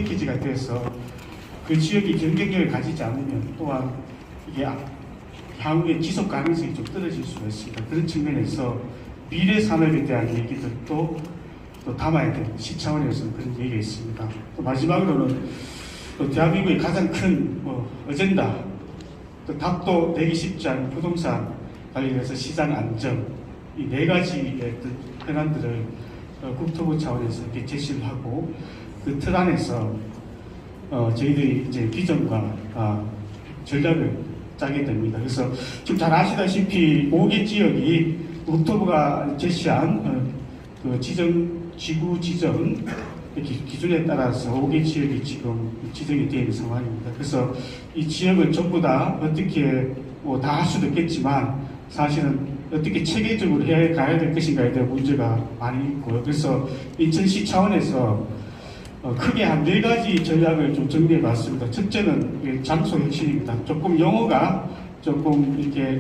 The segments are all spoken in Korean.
패키지가 돼서 그 지역이 경쟁력을 가지지 않으면 또한 이게 향후에 지속 가능성이 좀 떨어질 수가 있습니다. 그런 측면에서 미래 산업에 대한 얘기들도 또 담아야 되는 시 차원에서는 그런 얘기가 있습니다. 또 마지막으로는 또 대한민국의 가장 큰 어젠다, 또 답도 되기 쉽지 않은 부동산 관련해서 시장 안정, 이 네 가지의 현안들을 국토부 차원에서 이렇게 제시를 하고 그 틀 안에서 저희들이 이제 비전과 전략을 짜게 됩니다. 그래서 지금 잘 아시다시피 5개 지역이 국토부가 제시한 그 지구 지정 기준에 따라서 5개 지역이 지금 지정이 되어 있는 상황입니다. 그래서 이 지역을 전부 다 어떻게 다 할 수도 있겠지만 사실은 어떻게 체계적으로 가야 될 것인가에 대한 문제가 많이 있고요. 그래서 인천시 차원에서 크게 한 4가지 전략을 좀 정리해 봤습니다. 첫째는 장소 혁신입니다. 조금 용어가 조금 이렇게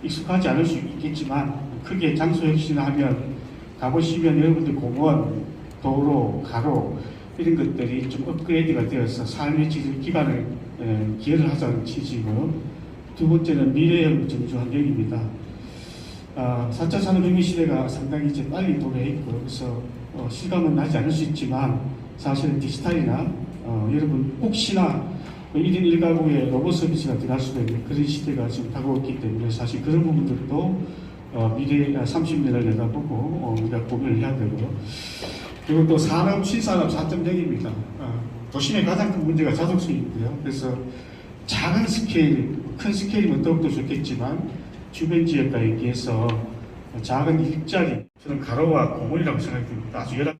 익숙하지 않을 수 있겠지만 크게 장소 혁신하면 가보시면 여러분들 공원, 도로, 가로 이런 것들이 좀 업그레이드가 되어서 삶의 질 기반을 기여를 하자는 취지고요. 두 번째는 미래형 전주 환경입니다. 4차 산업혁명 시대가 상당히 이제 빨리 도래했고, 그래서 실감은 나지 않을 수 있지만 사실은 디지털이나 여러분 혹시나 1인 1가구에 로봇 서비스가 들어갈 수도 있는 그런 시대가 지금 다가왔기 때문에 사실 그런 부분들도 미래 30년을 내다보고 우리가 고민을 해야 되고요. 그리고 또 산업, 신산업 4.0입니다. 도심의 가장 큰 문제가 자동수입인데요. 그래서 작은 스케일, 큰 스케일이면 더욱더 좋겠지만 주변 지역과에 비해서 작은 일자리, 저는 가로와 공원이라고 생각합니다. 아주 열악.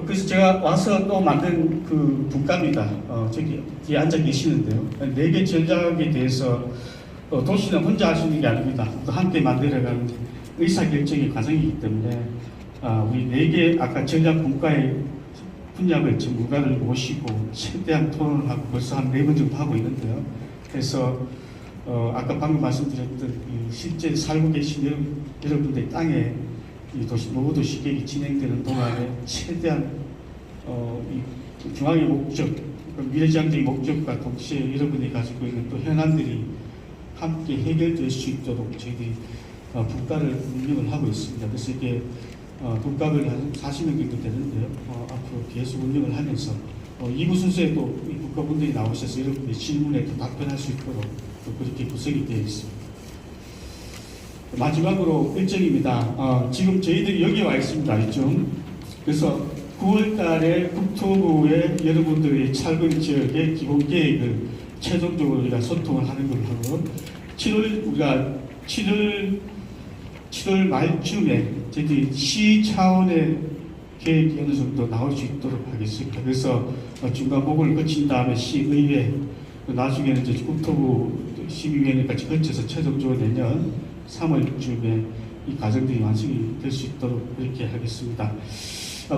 그래서 제가 와서 또 만든 그 분과입니다. 저기 뒤에 앉아 계시는데요. 4개 전략에 대해서 도시는 혼자 할 수 있는 게 아닙니다. 또 함께 만들어가는 의사결정의 과정이기 때문에 우리 4개 아까 전략 분과의 분야별 전문가를 모시고 최대한 토론을 하고 벌써 한 4번 정도 하고 있는데요. 그래서 아까 방금 말씀드렸던 실제 살고 계신 여러분들의 땅에 이 노후도시 계획이 진행되는 동안에 최대한 이 중앙의 목적, 미래지향적인 목적과 동시에 여러분이 가지고 있는 또 현안들이 함께 해결될 수 있도록 저희들이 분과를 운영을 하고 있습니다. 그래서 이게 분과를 한 40명 정도 되는데요. 앞으로 계속 운영을 하면서 2부 순서에도 이 분과분들이 나오셔서 여러분의 질문에 또 답변할 수 있도록 또 그렇게 구성이 되어 있습니다. 마지막으로 일정입니다. 지금 저희들이 여기 와 있습니다. 이쯤. 그래서 9월 달에 국토부에 여러분들의 찰근 지역의 기본 계획을 최종적으로 우리가 소통을 하는 걸로 하고 7월 말쯤에 저희들이 시 차원의 계획이 어느 정도 나올 수 있도록 하겠습니다. 그래서 중간 보고를 거친 다음에 시의회, 나중에는 이제 국토부 심의위원회까지 거쳐서 최종적으로 내년 3월쯤에 이 과정들이 완성이 될 수 있도록 그렇게 하겠습니다.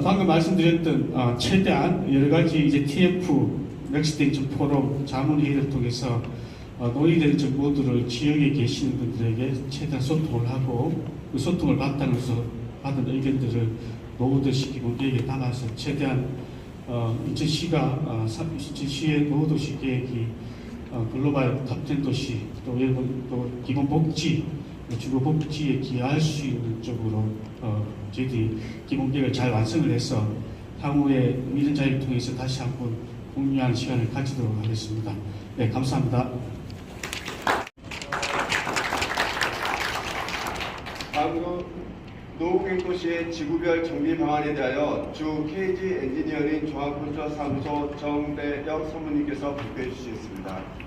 방금 말씀드렸던 최대한 여러 가지 이제 TF, 넥스트엑션 포럼, 자문회의를 통해서 논의된 정보들을 지역에 계시는 분들에게 최대한 소통을 하고 그 소통을 바탕으로서 받은 의견들을 노후도시 기본계획에 담아서 최대한 인천시가 인천시의 노후도시 계획이 글로벌 탑10 도시 또 기본복지 주거복지에 기여할 수 있는 쪽으로 저희들이 기본계획을 잘 완성을 해서 향후에 미래자유를 통해서 다시 한번 공유하는 시간을 가지도록 하겠습니다. 네, 감사합니다. 다음으로 노후계획도시의 지구별 정비 방안에 대하여 주 KG 엔지니어링 종합건설사무소 정배영 선무님께서 발표해 주시겠습니다.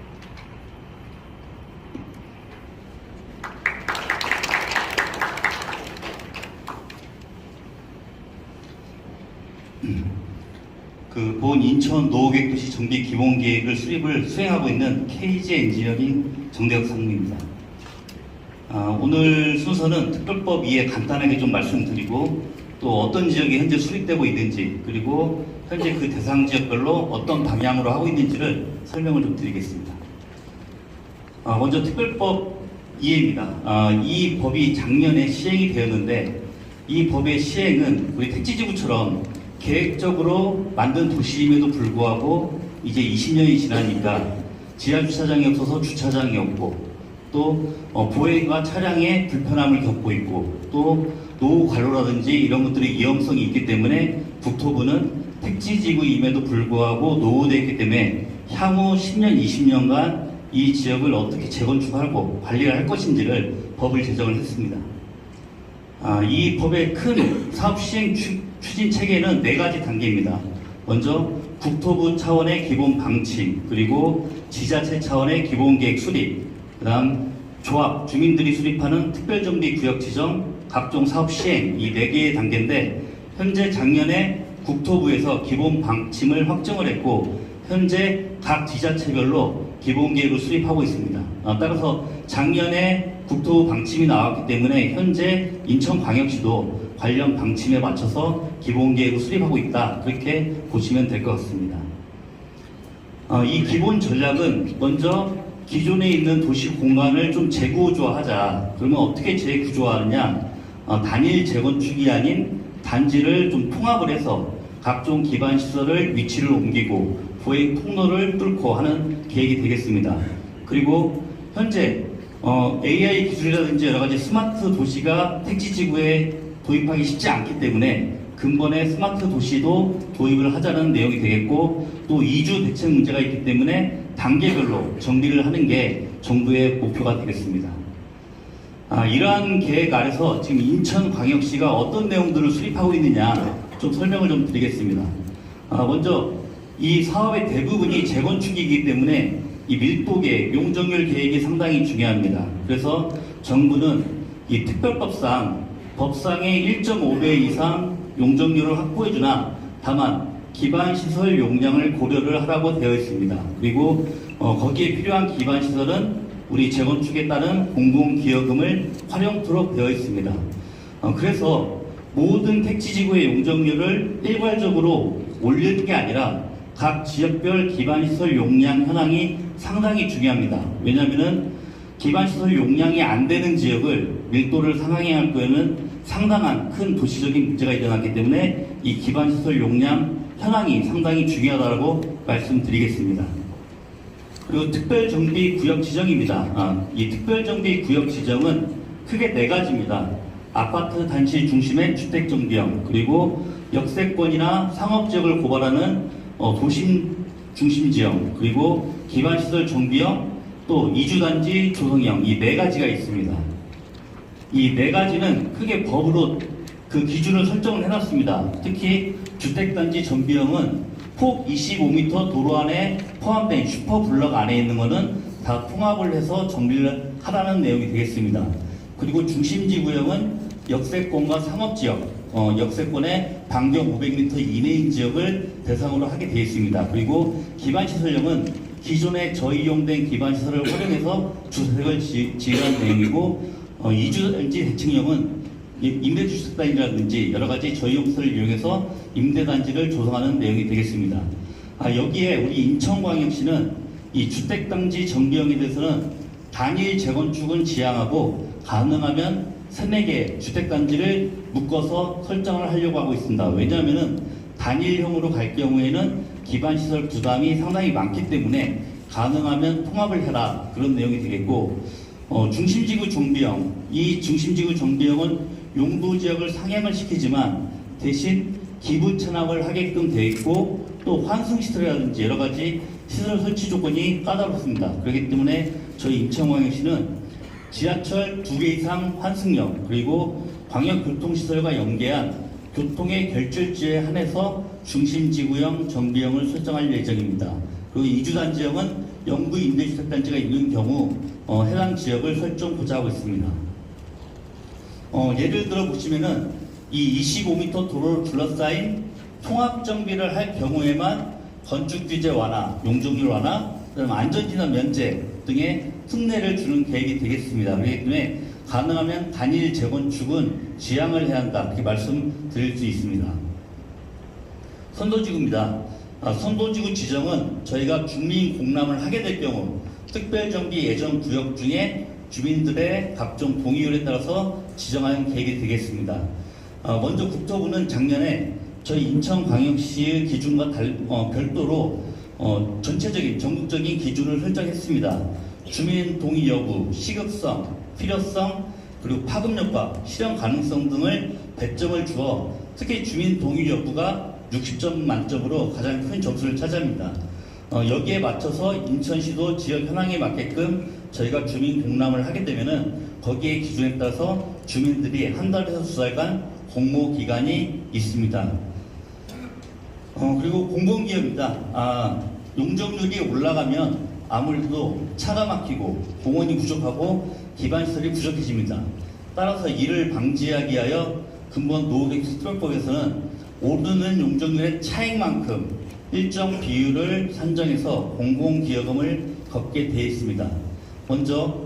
본 인천 노후계획도시 정비 기본계획을 수립을 수행하고 있는 KG 엔지니어링 정대혁 상무입니다. 오늘 순서는 특별법 이해 간단하게 좀 말씀드리고 또 어떤 지역이 현재 수립되고 있는지 그리고 현재 그 대상 지역별로 어떤 방향으로 하고 있는지를 설명을 좀 드리겠습니다. 먼저 특별법 이해입니다. 이 법이 작년에 시행이 되었는데 이 법의 시행은 우리 택지지구처럼 계획적으로 만든 도시임에도 불구하고 이제 20년이 지나니까 지하주차장이 없어서 주차장이 없고 또 보행과 차량의 불편함을 겪고 있고 또 노후 관로라든지 이런 것들의 위험성이 있기 때문에 국토부는 택지지구임에도 불구하고 노후되어 있기 때문에 향후 10년, 20년간 이 지역을 어떻게 재건축하고 관리를 할 것인지를 법을 제정을 했습니다. 이 법의 큰 사업 시행 추진 체계는 4가지 단계입니다. 먼저 국토부 차원의 기본 방침, 그리고 지자체 차원의 기본 계획 수립, 그 다음 조합, 주민들이 수립하는 특별정비 구역 지정, 각종 사업 시행, 이 4개의 단계인데 현재 작년에 국토부에서 기본 방침을 확정을 했고 현재 각 지자체별로 기본 계획을 수립하고 있습니다. 따라서 작년에 국토부 방침이 나왔기 때문에 현재 인천광역시도 관련 방침에 맞춰서 기본 계획을 수립하고 있다. 그렇게 보시면 될 것 같습니다. 이 기본 전략은 먼저 기존에 있는 도시 공간을 좀 재구조화하자. 그러면 어떻게 재구조화하느냐? 단일 재건축이 아닌 단지를 좀 통합을 해서 각종 기반 시설을 위치를 옮기고 보행 통로를 뚫고 하는 계획이 되겠습니다. 그리고 현재 AI 기술이라든지 여러 가지 스마트 도시가 택지지구에 도입하기 쉽지 않기 때문에 근본의 스마트 도시도 도입을 하자는 내용이 되겠고 또 이주 대책 문제가 있기 때문에 단계별로 정비를 하는 게 정부의 목표가 되겠습니다. 이러한 계획 아래서 지금 인천광역시가 어떤 내용들을 수립하고 있느냐 좀 설명을 좀 드리겠습니다. 먼저 이 사업의 대부분이 재건축이기 때문에 이 밀도 계획, 용적률 계획이 상당히 중요합니다. 그래서 정부는 이 특별법상 법상의 1.5배 이상 용적률을 확보해주나 다만 기반시설 용량을 고려를 하라고 되어 있습니다. 그리고 거기에 필요한 기반시설은 우리 재건축에 따른 공공기여금을 활용토록 되어 있습니다. 그래서 모든 택지지구의 용적률을 일괄적으로 올리는 게 아니라 각 지역별 기반시설 용량 현황이 상당히 중요합니다. 왜냐하면 기반시설 용량이 안 되는 지역을 밀도를 상향할 경우에는 상당한 큰 도시적인 문제가 일어나기 때문에 이 기반시설 용량 현황이 상당히 중요하다고 말씀드리겠습니다. 그리고 특별정비 구역 지정입니다. 이 특별정비 구역 지정은 크게 4가지입니다. 아파트 단지 중심의 주택정비형, 그리고 역세권이나 상업지역을 고발하는 도심 중심지형, 그리고 기반시설 정비형, 또 이주단지 조성형, 이 4가지가 있습니다. 이 4가지는 크게 법으로 그 기준을 설정을 해놨습니다. 특히 주택단지 정비형은 폭 25m 도로 안에 포함된 슈퍼블럭 안에 있는 것은 다 통합을 해서 정비를 하라는 내용이 되겠습니다. 그리고 중심지구형은 역세권과 상업지역, 역세권의 반경 500m 이내인 지역을 대상으로 하게 되어 있습니다. 그리고 기반시설형은 기존에 저이용된 기반시설을 활용해서 주택을 지으라는 내용이고 이주단지 대칭형은 임대주택단지라든지 여러가지 저이용시설을 이용해서 임대단지를 조성하는 내용이 되겠습니다. 여기에 우리 인천광역시는 이 주택단지 정비형에 대해서는 단일 재건축은 지향하고 가능하면 3-4개 주택단지를 묶어서 설정을 하려고 하고 있습니다. 왜냐하면 단일형으로 갈 경우에는 기반시설 부담이 상당히 많기 때문에 가능하면 통합을 해라 그런 내용이 되겠고 중심지구 정비형, 이 중심지구 정비형은 용도지역을 상향을 시키지만 대신 기부 체납을 하게끔 되어 있고 또 환승시설이라든지 여러가지 시설 설치 조건이 까다롭습니다. 그렇기 때문에 저희 인천광역시는 지하철 2개 이상 환승역 그리고 광역교통시설과 연계한 교통의 결절지에 한해서 중심지구형 정비형을 설정할 예정입니다. 그리고 이주단지형은 영구 임대주택단지가 있는 경우 해당 지역을 설정고자 하고 있습니다. 예를 들어 보시면은 이 25m 도로를 둘러싸인 통합정비를 할 경우에만 건축규제 완화, 용적률 완화, 그다음 안전진화 면제 등의 특례를 주는 계획이 되겠습니다. 그렇기 때문에 가능하면 단일 재건축은 지양을 해야 한다. 이렇게 말씀드릴 수 있습니다. 선도지구입니다. 선도지구 지정은 저희가 주민 공람을 하게 될 경우 특별정비 예정 구역 중에 주민들의 각종 동의율에 따라서 지정하는 계획이 되겠습니다. 먼저 국토부는 작년에 저희 인천광역시의 기준과 별도로 전체적인 전국적인 기준을 설정했습니다. 주민 동의 여부, 시급성, 필요성, 그리고 파급 효과, 실현 가능성 등을 배점을 주어 특히 주민 동의 여부가 60점 만점으로 가장 큰 점수를 차지합니다. 여기에 맞춰서 인천시도 지역 현황에 맞게끔 저희가 주민 공람을 하게 되면은 거기에 기준에 따라서 주민들이 한 달에서 두 달간 공모 기간이 있습니다. 그리고 공공기업입니다. 용적률이 올라가면 아무래도 차가 막히고 공원이 부족하고 기반시설이 부족해집니다. 따라서 이를 방지하기 위하여 근본 노후대책특별법에서는 오르는 용적률의 차익만큼 일정 비율을 산정해서 공공기여금을 걷게 되어 있습니다. 먼저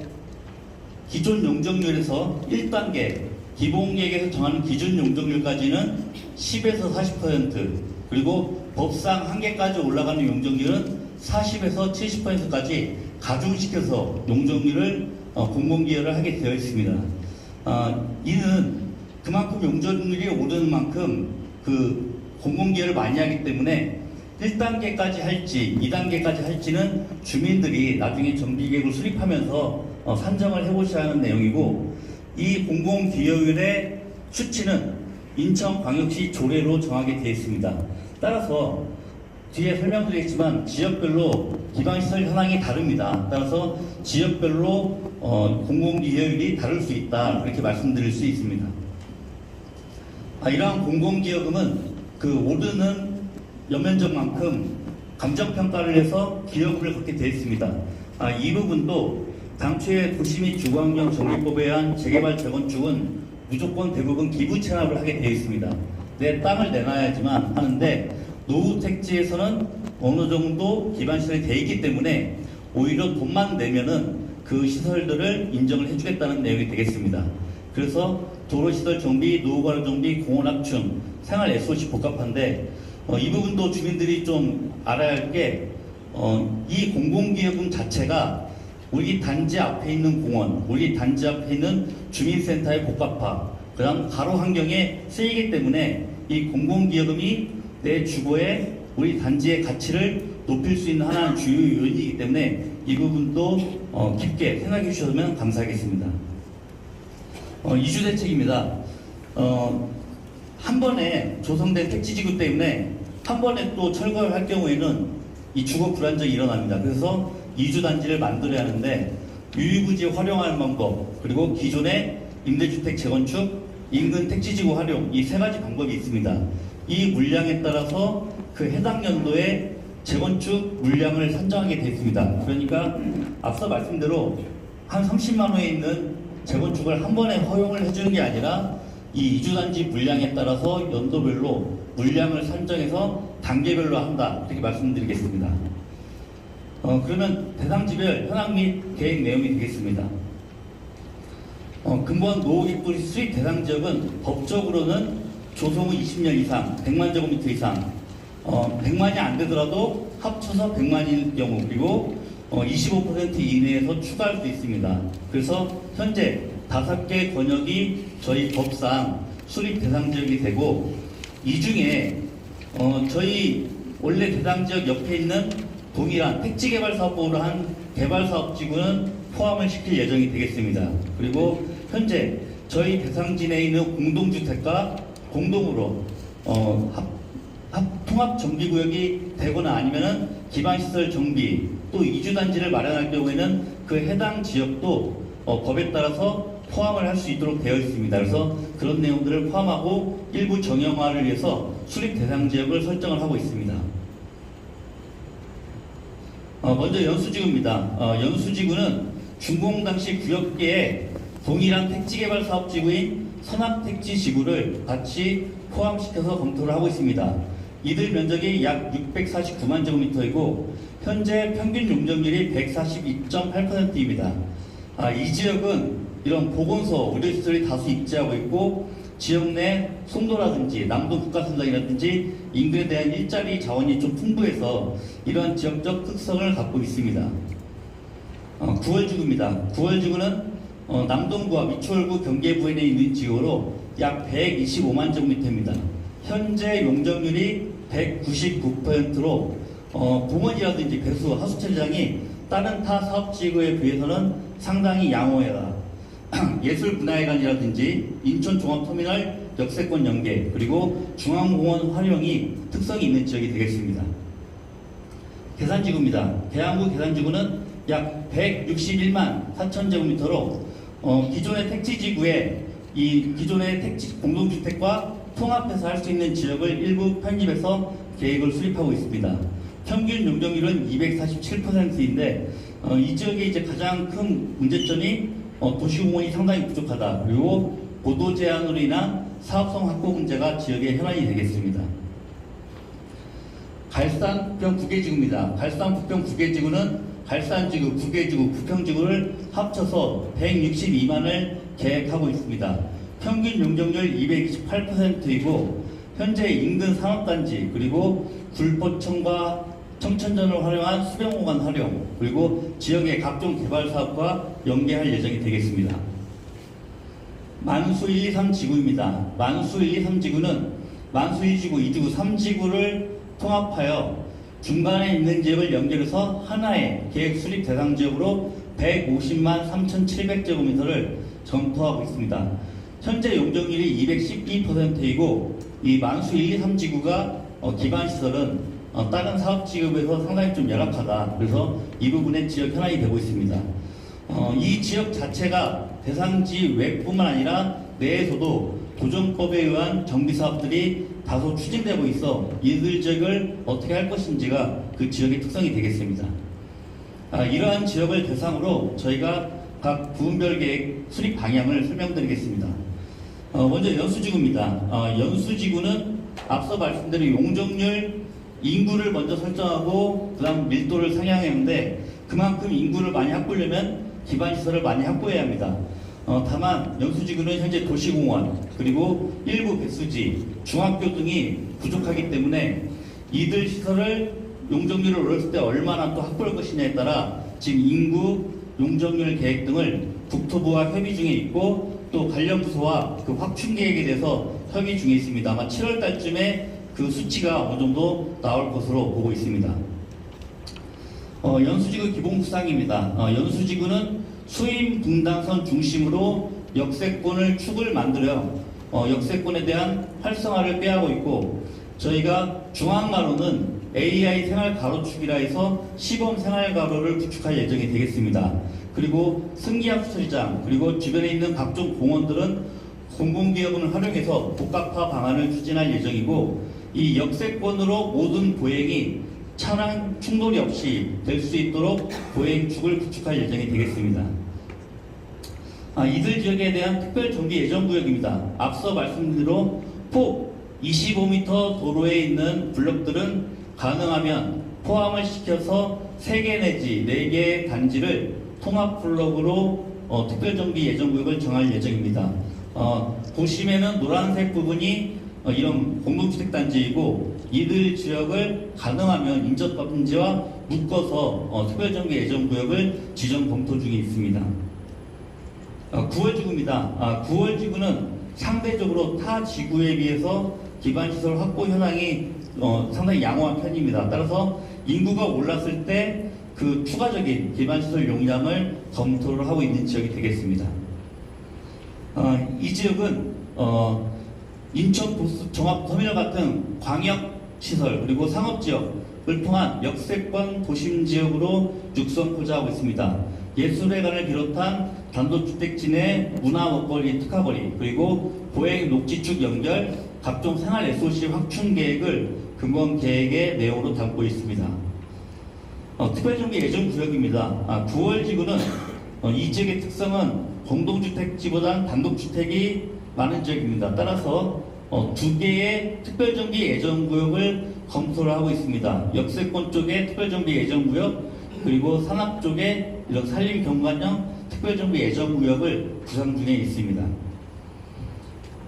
기존 용적률에서 1단계 기본계획에서 정하는 기준 용적률까지는 10에서 40%, 그리고 법상 한계까지 올라가는 용적률은 40에서 70%까지 가중시켜서 용적률을 공공기여를 하게 되어 있습니다. 이는 그만큼 용적률이 오르는 만큼 그 공공기여를 많이 하기 때문에 1단계까지 할지 2단계까지 할지는 주민들이 나중에 정비계획을 수립하면서 산정을 해보셔야 하는 내용이고, 이 공공기여율의 수치는 인천광역시 조례로 정하게 되어 있습니다. 따라서 뒤에 설명드리겠지만 지역별로 기반시설 현황이 다릅니다. 따라서 지역별로 공공기여율이 다를 수 있다, 이렇게 말씀드릴 수 있습니다. 이러한 공공기여금은 그 오르는 연면적만큼 감정평가를 해서 기여금을 걷게 되어 있습니다. 이 부분도 당초에 도시 및 주거환경 정비법에 의한 재개발 재건축은 무조건 대부분 기부 체납을 하게 되어 있습니다. 내 땅을 내놔야지만 하는데 노후 택지에서는 어느 정도 기반시설이 되어 있기 때문에 오히려 돈만 내면은 그 시설들을 인정을 해주겠다는 내용이 되겠습니다. 그래서 도로시설 정비, 노후관리 정비, 공원 확충, 생활 SOC 복합한데 이 부분도 주민들이 좀 알아야 할 게 이 공공기여금 자체가 우리 단지 앞에 있는 공원, 우리 단지 앞에 있는 주민센터의 복합화, 그 다음 가로 환경에 쓰이기 때문에 이 공공기여금이 내 주거에 우리 단지의 가치를 높일 수 있는 하나의 주요 요인이기 때문에 이 부분도 깊게 생각해 주셨으면 감사하겠습니다. 이주대책입니다. 한 번에 조성된 택지지구 때문에 한 번에 또 철거를 할 경우에는 이 주거 불안정이 일어납니다. 그래서 이주단지를 만들어야 하는데 유유부지 활용하는 방법, 그리고 기존의 임대주택 재건축, 인근 택지지구 활용, 이 세 가지 방법이 있습니다. 이 물량에 따라서 그 해당 연도에 재건축 물량을 산정하게 되어 있습니다. 그러니까 앞서 말씀대로 한 30만 호에 있는 재건축을 한 번에 허용을 해주는 게 아니라 이 이주단지 물량에 따라서 연도별로 물량을 산정해서 단계별로 한다, 이렇게 말씀드리겠습니다. 그러면 대상지별 현황 및 계획 내용이 되겠습니다. 근본 노후기부지 수립 대상 지역은 법적으로는 조성 후 20년 이상, 100만 제곱미터 이상, 100만이 안 되더라도 합쳐서 100만일 경우, 그리고 25% 이내에서 추가할 수 있습니다. 그래서 현재 5개 권역이 저희 법상 수립 대상 지역이 되고, 이 중에 저희 원래 대상 지역 옆에 있는 동일한 택지개발사업법으로 한 개발사업지구는 포함을 시킬 예정이 되겠습니다. 그리고 현재 저희 대상지 내에 있는 공동주택과 공동으로 통합 정비구역이 되거나 아니면은 기반시설 정비, 또 이주단지를 마련할 경우에는 그 해당 지역도 법에 따라서 포함을 할 수 있도록 되어 있습니다. 그래서 그런 내용들을 포함하고 일부 정형화를 위해서 수립 대상 지역을 설정을 하고 있습니다. 먼저 연수지구입니다. 연수지구는 준공 당시 구역계에 동일한 택지개발 사업지구인 선합택지지구를 같이 포함시켜서 검토를 하고 있습니다. 이들 면적이 약 649만 제곱미터이고 현재 평균 용적률이 142.8%입니다. 이 지역은 이런 보건소, 의료시설이 다수 입지하고 있고 지역 내 송도라든지 남도 국가선장이라든지 인근에 대한 일자리 자원이 좀 풍부해서 이러한 지역적 특성을 갖고 있습니다. 9월지구입니다. 9월지구는 남동구와 미추홀구 경계부에 있는 지구로 약 125만 제곱미터입니다. 현재 용적률이 199%로 공원이라든지 배수, 하수처장이 다른 타 사업지구에 비해서는 상당히 양호해다. 예술문화회관이라든지 인천종합터미널 역세권 연계 그리고 중앙공원 활용이 특성이 있는 지역이 되겠습니다. 계산지구입니다. 계양구 계산지구는 약 161만 4천 제곱미터로 기존의 택지지구에 이 기존의 택지 공동주택과 통합해서 할 수 있는 지역을 일부 편집해서 계획을 수립하고 있습니다. 평균 용적률은 247%인데 이 지역의 이제 가장 큰 문제점이 도시공원이 상당히 부족하다. 그리고 고도 제한으로 인한 사업성 확보 문제가 지역의 현안이 되겠습니다. 갈산 부평 9개지구입니다. 갈산 부평 9개지구는 갈산지구, 9개지구, 부평지구를 합쳐서 162만을 계획하고 있습니다. 평균 용적률 228%이고 현재 인근 산업단지 그리고 굴포청과 청천전을 활용한 수변공간 활용 그리고 지역의 각종 개발 사업과 연계할 예정이 되겠습니다. 만수 1, 2, 3지구입니다. 만수 1, 2, 3지구는 만수 1지구, 2지구, 3지구를 통합하여 중간에 있는 지역을 연결해서 하나의 계획 수립 대상 지역으로 150만 3,700제곱미터를 점토하고 있습니다. 현재 용적률이 212%이고 이 만수 1, 2, 3지구가 기반시설은 다른 사업지구에서 상당히 좀 열악하다. 그래서 이 부분의 지역 현안이 되고 있습니다. 이 지역 자체가 대상지 외뿐만 아니라 내에서도 도정법에 의한 정비사업들이 다소 추진되고 있어 이들 지역을 어떻게 할 것인지가 그 지역의 특성이 되겠습니다. 이러한 지역을 대상으로 저희가 각 부분별 계획 수립 방향을 설명드리겠습니다. 먼저 연수지구입니다. 연수지구는 앞서 말씀드린 용적률 인구를 먼저 설정하고 그 다음 밀도를 상향했는데 그만큼 인구를 많이 확보하려면 기반시설을 많이 확보해야 합니다. 다만 연수지구는 현재 도시공원 그리고 일부 배수지, 중학교 등이 부족하기 때문에 이들 시설을 용적률을 올렸을 때 얼마나 또 확보할 것이냐에 따라 지금 인구, 용적률 계획 등을 국토부와 협의 중에 있고 또 관련 부서와 그 확충 계획에 대해서 협의 중에 있습니다. 아마 7월 달쯤에 그 수치가 어느 정도 나올 것으로 보고 있습니다. 연수지구 기본구상입니다. 연수지구는 수임 분당선 중심으로 역세권을 축을 만들어요. 역세권에 대한 활성화를 꾀하고 있고 저희가 중앙가로는 AI 생활가로축이라 해서 시범 생활가로를 구축할 예정이 되겠습니다. 그리고 승기합수리장 그리고 주변에 있는 각종 공원들은 공공기업을 활용해서 복합화 방안을 추진할 예정이고 이 역세권으로 모든 보행이 차량 충돌이 없이 될 수 있도록 보행축을 구축할 예정이 되겠습니다. 이들 지역에 대한 특별정비 예정구역입니다. 앞서 말씀드린 대로 폭 25m 도로에 있는 블록들은 가능하면 포함을 시켜서 3개 내지 4개의 단지를 통합 블록으로 특별정비 예정구역을 정할 예정입니다. 보시면은 노란색 부분이 이런 공동주택단지이고 이들 지역을 가능하면 인접단지와 묶어서 특별정비 예정구역을 지정 검토 중에 있습니다. 9월지구입니다. 9월지구는 상대적으로 타 지구에 비해서 기반시설 확보 현황이 상당히 양호한 편입니다. 따라서 인구가 올랐을 때 그 추가적인 기반시설 용량을 검토를 하고 있는 지역이 되겠습니다. 이 지역은 인천 보스 종합터미널 같은 광역시설 그리고 상업지역을 통한 역세권 도심지역으로 육성하고자 하고 있습니다. 예술회관을 비롯한 단독주택지 내 문화 먹거리 특화거리 그리고 보행 녹지축 연결 각종 생활 SOC 확충 계획을 근본 계획의 내용으로 담고 있습니다. 특별정비 예정구역입니다. 9월지구는 이 지역의 특성은 공동주택지보다는 단독주택이 많은 지역입니다. 따라서 2개의 특별정비 예정구역을 검토를 하고 있습니다. 역세권 쪽에 특별정비 예정구역 그리고 산업 쪽에 이런 산림경관형 특별정비 예정구역을 구상 중에 있습니다.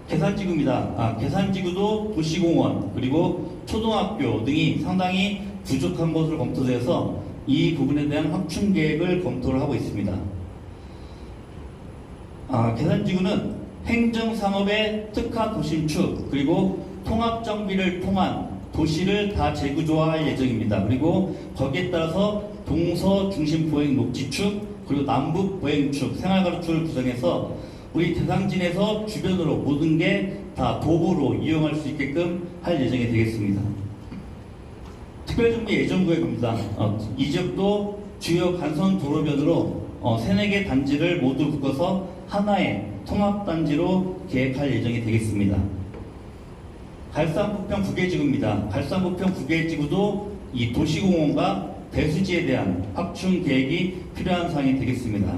계산지구입니다. 계산지구도 도시공원 그리고 초등학교 등이 상당히 부족한 것으로 검토되어서 이 부분에 대한 확충 계획을 검토를 하고 있습니다. 계산지구는 행정산업의 특화 도심축 그리고 통합정비를 통한 도시를 다 재구조화할 예정입니다. 그리고 거기에 따라서 동서 중심 보행 녹지축 그리고 남북 보행축 생활가로축을 구성해서 우리 대상진에서 주변으로 모든 게 다 도보로 이용할 수 있게끔 할 예정이 되겠습니다. 특별정비 예정구역입니다. 이 지역도 주요 간선 도로변으로 3-4개 단지를 모두 묶어서 하나의 통합단지로 계획할 예정이 되겠습니다. 갈산부평 구계지구입니다. 갈산부평 구계지구도 이 도시공원과 배수지에 대한 확충 계획이 필요한 사항이 되겠습니다.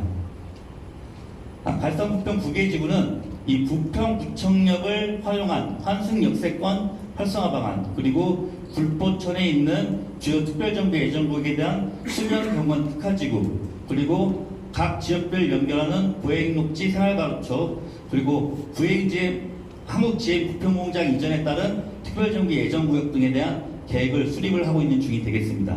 갈산부평 구계지구는 이 부평구청역을 활용한 환승역세권 활성화 방안 그리고 굴포천에 있는 주요 특별정비 예정구역에 대한 수변경관 특화지구 그리고 각 지역별 연결하는 보행녹지 생활가로축 그리고 구행지의 항목지의 부평공장 이전에 따른 특별정비 예정구역 등에 대한 계획을 수립을 하고 있는 중이 되겠습니다.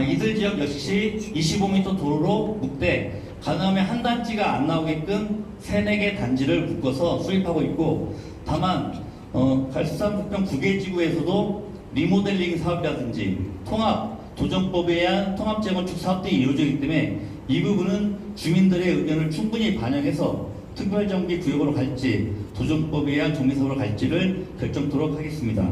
이들 지역 역시 25m 도로로 묶되 가능하면 한 단지가 안 나오게끔 3-4개 단지를 묶어서 수립하고 있고 다만 갈산부평 구계지구에서도 리모델링 사업이라든지 통합 도정법에 의한 통합 재건축 사업들이 이루어지고 있기 때문에 이 부분은 주민들의 의견을 충분히 반영해서 특별정비 구역으로 갈지 도정법에 의한 정비사업으로 갈지를 결정토록 하겠습니다.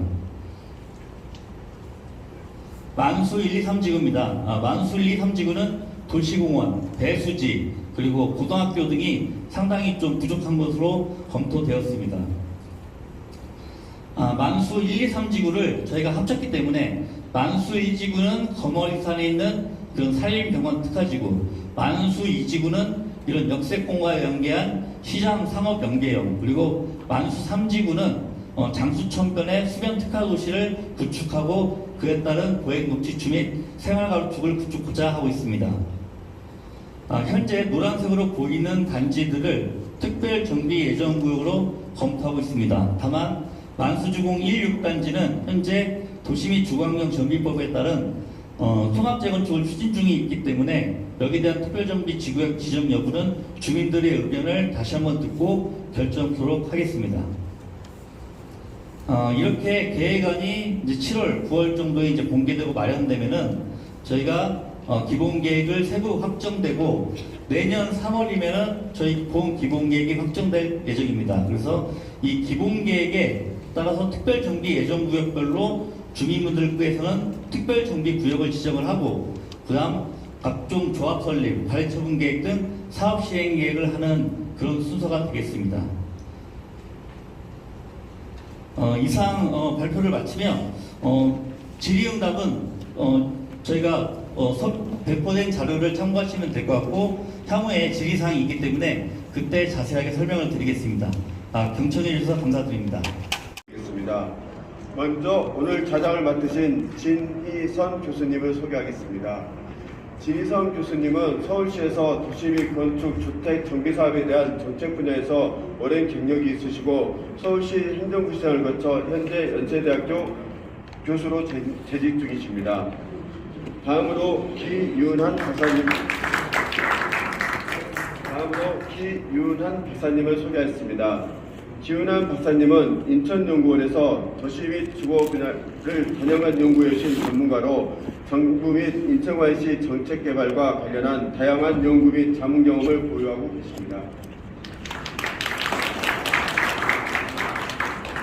만수 1, 2, 3지구입니다. 만수 1, 2, 3지구는 도시공원, 배수지, 그리고 고등학교 등이 상당히 좀 부족한 것으로 검토되었습니다. 만수 1, 2, 3지구를 저희가 합쳤기 때문에 만수 1지구는 거머리산에 있는 그런 산림병원 특화지구, 만수 2지구는 이런 역세권과 연계한 시장 상업 연계형, 그리고 만수 3지구는 장수천변의 수변 특화 도시를 구축하고 그에 따른 보행 녹지축 및 생활가로축을 구축하고자 하고 있습니다. 현재 노란색으로 보이는 단지들을 특별정비 예정구역으로 검토하고 있습니다. 다만 만수주공 1, 6단지는 현재 도시 및 주거환경 정비법에 따른 통합재건축을 추진 중에 있기 때문에 여기에 대한 특별정비 지구역 지정 여부는 주민들의 의견을 다시 한번 듣고 결정토록 하겠습니다. 이렇게 계획안이 이제 7월, 9월 정도에 이제 공개되고 마련되면은 저희가 기본 계획을 세부 확정되고 내년 3월이면은 저희 본 기본 계획이 확정될 예정입니다. 그래서 이 기본 계획에 따라서 특별정비 예정구역별로 주민분들께서는 특별정비구역을 지정을 하고 그다음 각종 조합 설립, 관리처분 계획 등 사업 시행 계획을 하는 그런 순서가 되겠습니다. 이상 발표를 마치면 질의응답은 저희가 배포된 자료를 참고하시면 될 것 같고 향후에 질의사항이 있기 때문에 그때 자세하게 설명을 드리겠습니다. 경청해 주셔서 감사드립니다. 먼저 오늘 자장을 맡으신 진희선 교수님을 소개하겠습니다. 진희선 교수님은 서울시에서 도시 및 건축, 주택, 정비 사업에 대한 정책 분야에서 오랜 경력이 있으시고 서울시 행정부시장을 거쳐 현재 연세대학교 교수로 재직 중이십니다. 다음으로 기윤한 박사님을 소개하겠습니다. 기윤한 박사님은 인천연구원에서 도시 및 주거 분야를 단연간 연구해오신 전문가로 정부 및 인천광역시 정책 개발과 관련한 다양한 연구 및 자문 경험을 보유하고 계십니다.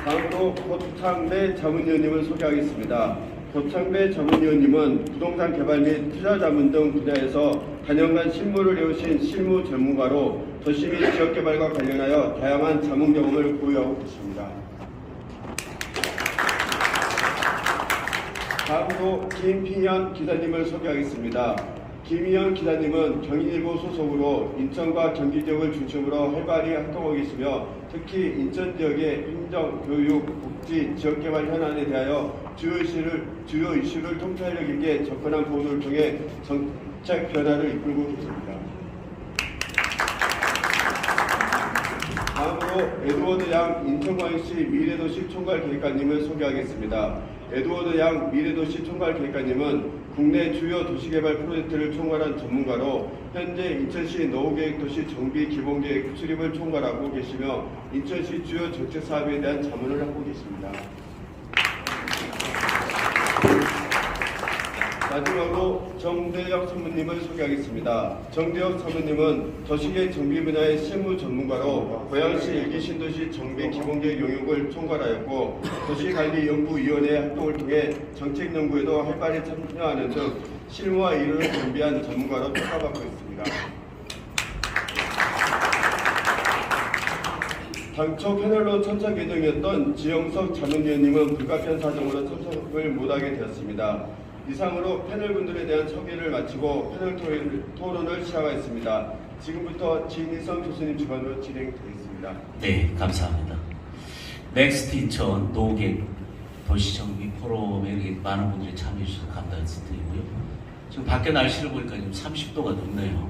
다음으로 고창배 자문위원님을 소개하겠습니다. 고창배 자문위원님은 부동산 개발 및 투자 자문 등 분야에서 단연간 실무를 해오신 실무 전문가로 도시 및 지역 개발과 관련하여 다양한 자문 경험을 보유하고 계십니다. 다음으로 김희연 기자님을 소개하겠습니다. 김희연 기자님은 경인일보 소속으로 인천과 경기 지역을 중심으로 활발히 활동하고 계시며 특히 인천 지역의 행정, 교육, 복지, 지역개발 현안에 대하여 주요 이슈를 통찰력 있게 접근한 보도를 통해 정책 변화를 이끌고 계십니다. 다음으로 에드워드 양 인천광역시 미래도시 총괄계획관님을 소개하겠습니다. 에드워드 양 미래도시 총괄계획관님은 국내 주요 도시개발 프로젝트를 총괄한 전문가로 현재 인천시 노후계획도시 정비 기본계획 수립을 총괄하고 계시며 인천시 주요 정책 사업에 대한 자문을 하고 계십니다. 마지막으로 정대혁 사모님을 소개하겠습니다. 정대혁 사모님은 도시계획 정비 분야의 실무 전문가로 고양시 일기 신도시 정비 기본계획 영역을 총괄하였고 도시관리연구위원회 활동을 통해 정책 연구에도 활발히 참여하는 등 실무와 이론을 겸비한 전문가로 평가받고 있습니다. 당초 패널로 참석 예정이었던 지영석 자문위원님은 불가피한 사정으로 참석을 못하게 되었습니다. 이상으로 패널분들에 대한 소개를 마치고 패널 토론을 시작하겠습니다. 지금부터 진희성 교수님 주관으로 진행되겠습니다. 네, 감사합니다. 넥스트 인천 노후계획 도시정비 포럼에 이렇게 많은 분들이 참여해 주셔서 감사드리고요. 지금 밖에 날씨를 보니까 지금 30도가 넘네요.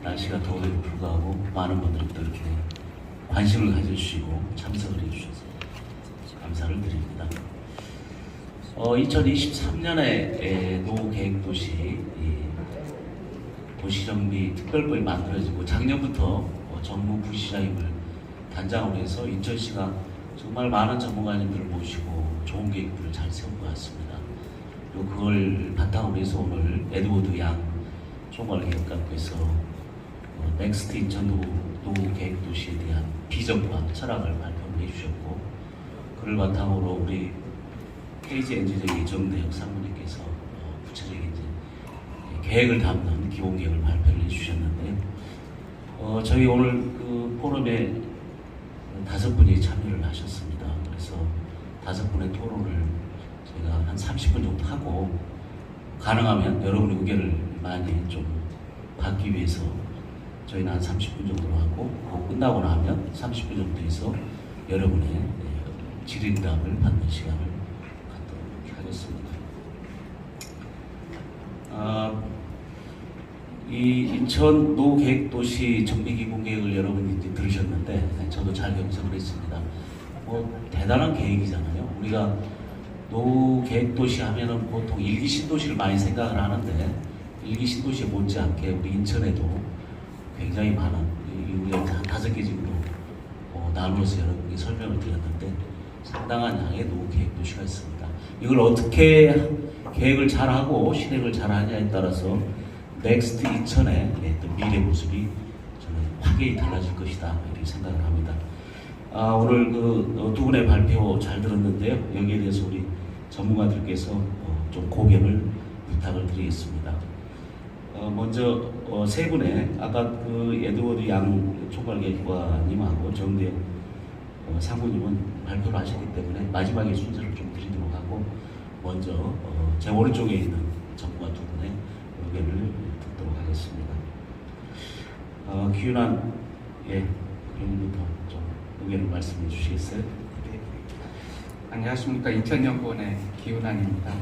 날씨가 더워도 불구하고 많은 분들이 또 이렇게 관심을 가져주시고 참석을 해주셔서 감사를 드립니다. 2023년에 노후계획도시 도시정비 특별법이 만들어지고 작년부터 정무 부시장님을 단장으로 해서 인천시가 정말 많은 전문가님들을 모시고 좋은 계획들을 잘 세운 것 같습니다. 그리고 그걸 바탕으로 해서 오늘 에드워드 양 총괄계획관께서 넥스트 인천 노후계획도시에 대한 비전과 철학을 발표를 해주셨고 그를 바탕으로 우리 KG 엔지니어링 정대혁 사모님께서 구체적인 이제 계획을 담는 기본 계획을 발표를 해주셨는데요. 저희 오늘 그 포럼에 5분이 참여를 하셨습니다. 그래서 5분의 토론을 제가 한 30분 정도 하고 가능하면 여러분의 의견을 많이 좀 받기 위해서 저희는 한 30분 정도로 하고 그거 끝나고 나면 30분 정도 해서 여러분의 질의응답을 받는 시간을 갖도록 하겠습니다. 이 인천 노후계획도시 정비기본계획을 여러분이 이제 들으셨는데 저도 잘 경청을 했습니다. 뭐 대단한 계획이잖아요. 우리가 노후계획도시 하면은 보통 일기 신도시를 많이 생각을 하는데 일기 신도시에 못지않게 우리 인천에도 굉장히 많은 우리가 한 5개 정도 나누어서 여러분께 설명을 드렸는데 상당한 양의 노후계획도시가 있습니다. 이걸 어떻게 계획을 잘하고 실행을 잘하냐에 따라서 넥스트 인천의 미래 모습이 저는 확연히 달라질 것이다 이렇게 생각을 합니다. 오늘 그 두 분의 발표 잘 들었는데요. 여기에 대해서 우리 전문가들께서 좀 고견을 부탁을 드리겠습니다. 먼저 세 분의 아까 그 에드워드 양 총괄계획관님하고 정대혁 상무님은 발표를 하셨기 때문에 마지막에 순서를 좀 드리도록 하고 먼저 제 오른쪽에 있는 전문가 두 분의 의견을 듣도록 하겠습니다. 기윤한 의원님부터 좀 의견을 말씀해 주시겠어요? 네. 안녕하십니까. 인천연구원의 기훈환입니다.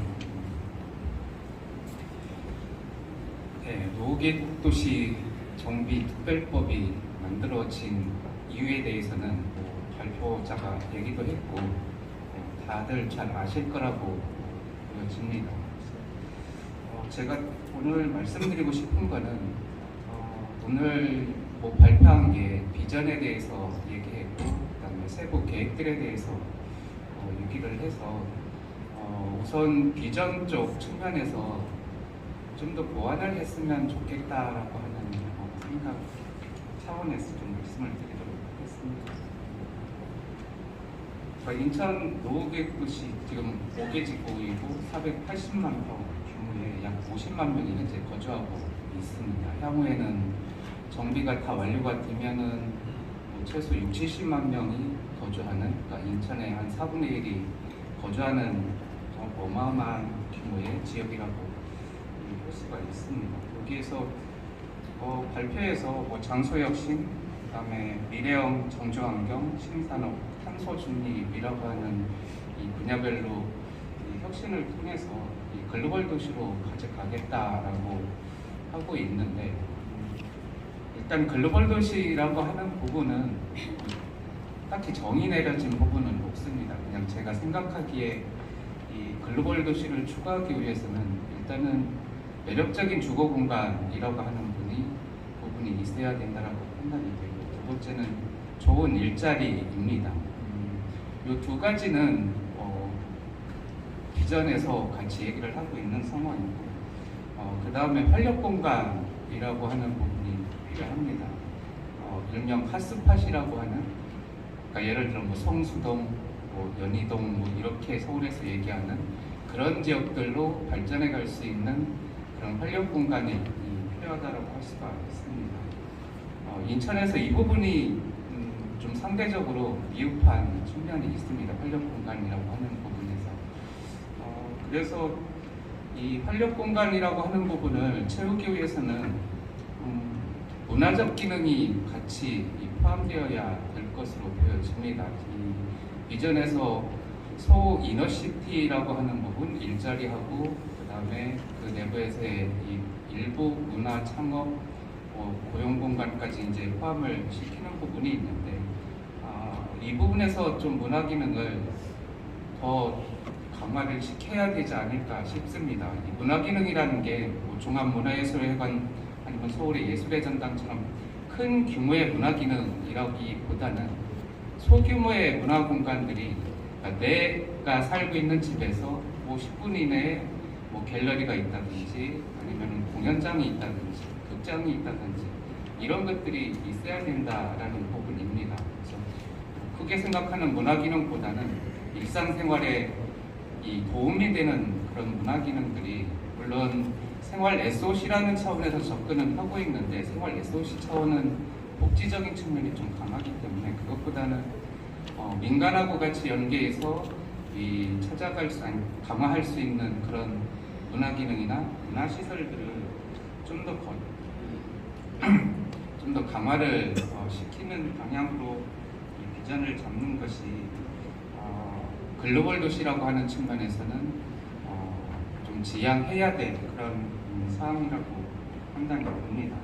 네, 노후계획도시 정비특별법이 만들어진 이유에 대해서는 발표자가 얘기도 했고 다들 잘 아실 거라고 보여집니다. 제가 오늘 말씀드리고 싶은 거는 오늘 발표한 게 비전에 대해서 얘기했고 그다음에 세부 계획들에 대해서 얘기를 해서 우선 비전 쪽 측면에서 좀 더 보완을 했으면 좋겠다라고 하는 생각 차원에서 좀 말씀을 드리도록 하겠습니다. 인천 노후계획도시 지금 5개 지구이고 480만 호 규모의 약 50만 명이 현재 거주하고 있습니다. 향후에는 정비가 다 완료가 되면은 최소 60~70만 명이 거주하는, 그러니까 인천의 한 4분의 1이 거주하는 어마어마한 규모의 지역이라고 볼 수가 있습니다. 여기에서 발표에서 장소혁신, 그다음에 미래형 정주환경, 신산업, 탄소 중립이라고 하는 이 분야별로 이 혁신을 통해서 이 글로벌 도시로 가져가겠다라고 하고 있는데 일단 글로벌 도시라고 하는 부분은 딱히 정의 내려진 부분은 없습니다. 그냥 제가 생각하기에 이 글로벌 도시를 추구하기 위해서는 일단은 매력적인 주거 공간이라고 하는 부분이 있어야 된다라고 판단이 되고 두 번째는 좋은 일자리입니다. 이 두 가지는 비전에서 같이 얘기를 하고 있는 상황이고 그 다음에 활력 공간이라고 하는 부분이 필요합니다. 일명 핫스팟이라고 하는 그러니까 예를 들어 뭐 성수동, 뭐 연희동 뭐 이렇게 서울에서 얘기하는 그런 지역들로 발전해 갈 수 있는 그런 활력 공간이 필요하다고 할 수가 있습니다. 인천에서 이 부분이 좀 상대적으로 미흡한 측면이 있습니다. 활력 공간이라고 하는 부분에서. 그래서 이 활력 공간이라고 하는 부분을 채우기 위해서는 문화적 기능이 같이 포함되어야 될 것으로 보여집니다. 이 비전에서 소이너시티라고 하는 부분, 일자리하고 그 다음에 그 내부에서의 이 일부 문화 창업, 고용 공간까지 이제 포함을 시키는 부분이 있는데 이 부분에서 좀 문화 기능을 더 강화를 시켜야 되지 않을까 싶습니다. 이 문화 기능이라는 게뭐 종합문화예술회관 아니면 서울의 예술의 전당처럼 큰 규모의 문화 기능이라기보다는 소규모의 문화 공간들이 그러니까 내가 살고 있는 집에서 뭐 10분 이내에 뭐 갤러리가 있다든지 아니면 공연장이 있다든지 극장이 있다든지 이런 것들이 있어야 된다라는 부분입니다. 그래서 크게 생각하는 문화 기능보다는 일상생활에 이 도움이 되는 그런 문화 기능들이 물론 생활 SOC라는 차원에서 접근은 하고 있는데 생활 SOC 차원은 복지적인 측면이 좀 강하기 때문에 그것보다는 민간하고 같이 연계해서 이 찾아갈 수 강화할 수 있는 그런 문화 기능이나 문화 시설들을 좀 더 강화를 시키는 방향으로 이 비전을 잡는 것이 글로벌 도시라고 하는 측면에서는 좀 지향해야 될 그런 사항이라고 판단이 됩니다.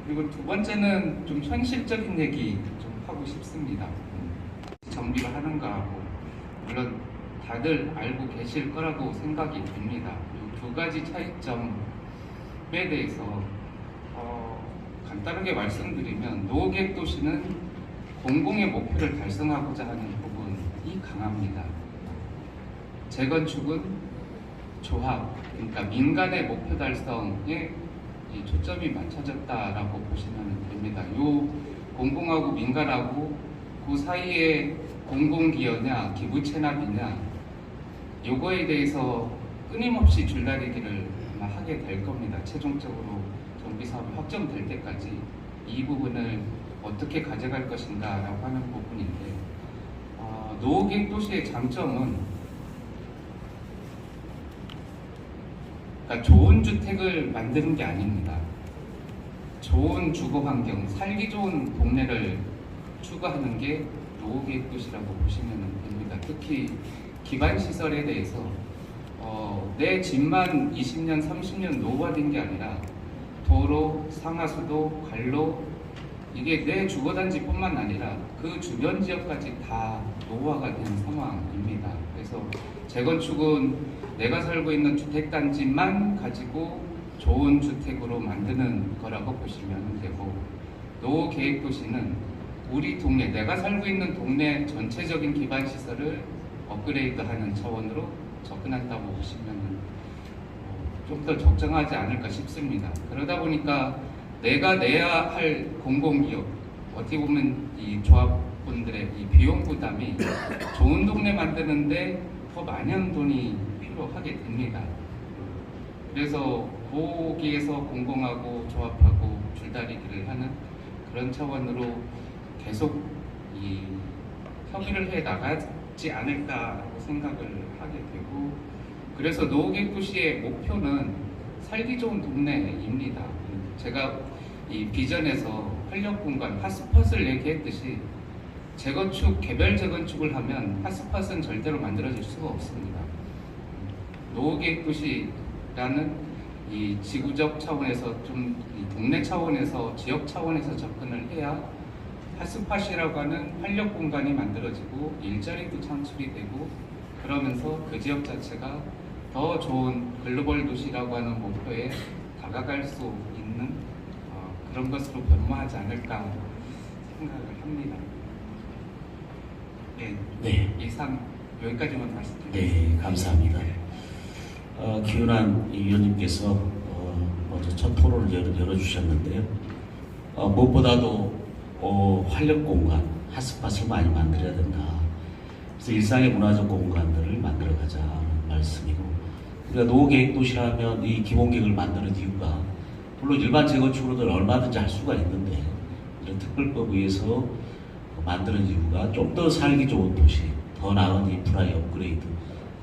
그리고 두 번째는 좀 현실적인 얘기 좀 하고 싶습니다. 정비를 하는가 하고 물론 다들 알고 계실 거라고 생각이 듭니다. 이 두 가지 차이점에 대해서 간단하게 말씀드리면 노후계획 도시는 공공의 목표를 달성하고자 하는 부분이 강합니다. 재건축은 조합, 그러니까 민간의 목표 달성에 이 초점이 맞춰졌다라고 보시면 됩니다. 요 공공하고 민간하고 그 사이에 공공기여냐 기부채납이냐 요거에 대해서 끊임없이 줄다리기를 아마 하게 될 겁니다. 최종적으로 정비사업이 확정될 때까지 이 부분을 어떻게 가져갈 것인가 라고 하는 부분인데 노후계획 도시의 장점은 그러니까 좋은 주택을 만드는 게 아닙니다. 좋은 주거 환경, 살기 좋은 동네를 추구하는 게 노후계획 도시라고 보시면 됩니다. 특히 기반 시설에 대해서 내 집만 20년, 30년 노후화된 게 아니라 도로, 상하수도, 관로 이게 내 주거단지뿐만 아니라 그 주변 지역까지 다 노후화가 된 상황입니다. 그래서 재건축은 내가 살고 있는 주택단지만 가지고 좋은 주택으로 만드는 거라고 보시면 되고 노후계획도시는 우리 동네, 내가 살고 있는 동네 전체적인 기반시설을 업그레이드하는 차원으로 접근한다고 보시면 좀 더 적정하지 않을까 싶습니다. 그러다 보니까 내가 내야 할 공공기업, 어떻게 보면 이 조합분들의 이 비용 부담이 좋은 동네 만드는데 더 많은 돈이 필요하게 됩니다. 그래서 거기에서 공공하고 조합하고 줄다리기를 하는 그런 차원으로 계속 이 협의를 해 나가지 않을까라고 생각을 하게 되고 그래서 노후계획 도시의 목표는 살기 좋은 동네입니다. 제가 이 비전에서 활력 공간 핫스팟을 얘기했듯이 재건축, 개별 재건축을 하면 핫스팟은 절대로 만들어질 수가 없습니다. 노후계획도시라는 이 지구적 차원에서 좀 이 동네 차원에서 지역 차원에서 접근을 해야 핫스팟이라고 하는 활력 공간이 만들어지고 일자리도 창출이 되고 그러면서 그 지역 자체가 더 좋은 글로벌 도시라고 하는 목표에 다가갈 수 있는 그런 것으로 변모하지 않을까 생각을 합니다. 네, 네. 이상 여기까지만 말씀드립니다. 네, 감사합니다. 기훈한 위원님께서 먼저 첫 토론을 열어주셨는데요. 무엇보다도 활력 공간, 핫스팟을 많이 만들어야 된다. 그래서 일상의 문화적 공간들을 만들어가자는 말씀이고, 우리가 노후계획 도시라면 이 기본계획을 만드는 이유가 물론 일반 재건축으로도 얼마든지 할 수가 있는데 이런 특별법 위에서 만드는 이유가 좀 더 살기 좋은 도시, 더 나은 인프라의 업그레이드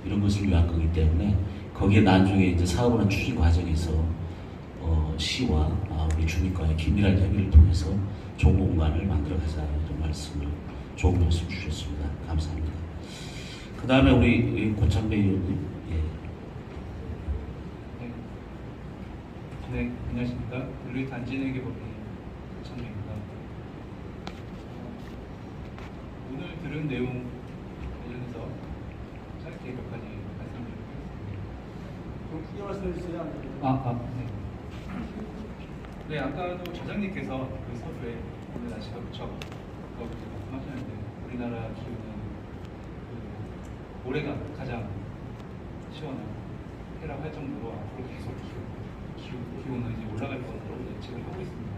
이런 것을 위한 거기 때문에 거기에 나중에 이제 사업하는 추진 과정에서 시와 우리 주민과의 긴밀한 협의를 통해서 좋은 공간을 만들어가자 이런 말씀을 좋은 말씀 주셨습니다. 감사합니다. 그 다음에 우리 고창배 의원님. 네, 안녕하십니까. 룰리 단지내기법인 고창배입니다. 오늘 들은 내용 관련해서 짧게 몇 가지 말씀드리겠습니다. 좀 크게 말씀해 주세요. 네. 네, 아까도 차장님께서 그 서두에 오늘 날씨가 무척 덥다고 말씀하셨는데 우리나라 기후는 올해가 가장 시원한 해라고 할 정도로 앞으로 계속 기온은 이제 올라갈 것으로 예측을 하고 있습니다.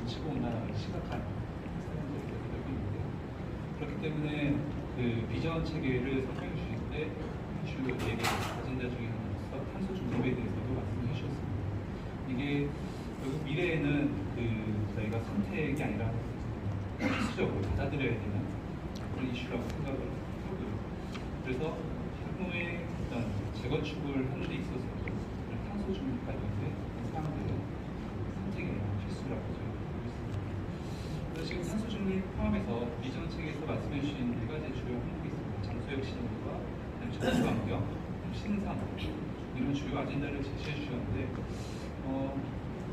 치고 온다는 심각한 상황들이 되고 있는데요. 그렇기 때문에 그 비전 체계를 설명해 주실 때 주요 4개 아젠다 중에 하나로서 탄소 중립에 대해서도 말씀해 주셨습니다. 이게 결국 미래에는 저희가 선택이 아니라 필수적으로 받아들여야 되는 그런 이슈라고 생각을 하고요. 그래서 향후에 어떤 재건축을 하는 데 있어서 탄소 중립 관련된 사항들은 선택이 아니라 필수라고 저희가 보고 있습니다. 그래서 지금 탄소 중립 포함해서 비전 체계에서 말씀해 주신 4가지 주요 항목이 있습니다. 장소역 신호와 전투 환경, 신상 이런 주요 아젠다를 제시해 주셨는데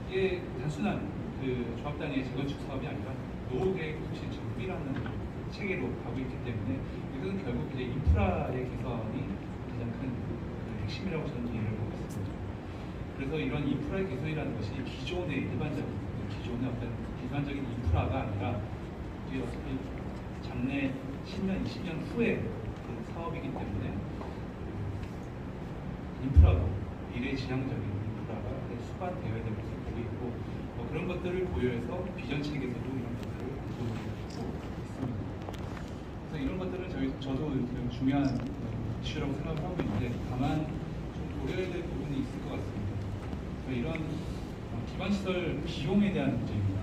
이게 단순한 그 조합단위의 재건축 사업이 아니라 노후계획 도시 정비라는 체계로 가고 있기 때문에 이것은 결국 이제 인프라의 개선이 가장 큰 핵심이라고 저는 이해를 하고 있습니다. 그래서 이런 인프라의 개선이라는 것이 기존의 일반적인 인프라가 아니라 우리 어차피 장래 10년, 20년 후의 그 사업이기 때문에 인프라가 미래지향적인 인프라가 수반되어야 될 것을 보고 있고 그런 것들을 고려해서 비전 체계에서도 이런 것들을 보고 있습니다. 그래서 이런 것들은 저도 중요한 이슈라고 생각을 하고 있는데 다만 좀 고려해야 될 부분이 있을 것 같습니다. 이런 기반시설 비용에 대한 문제입니다.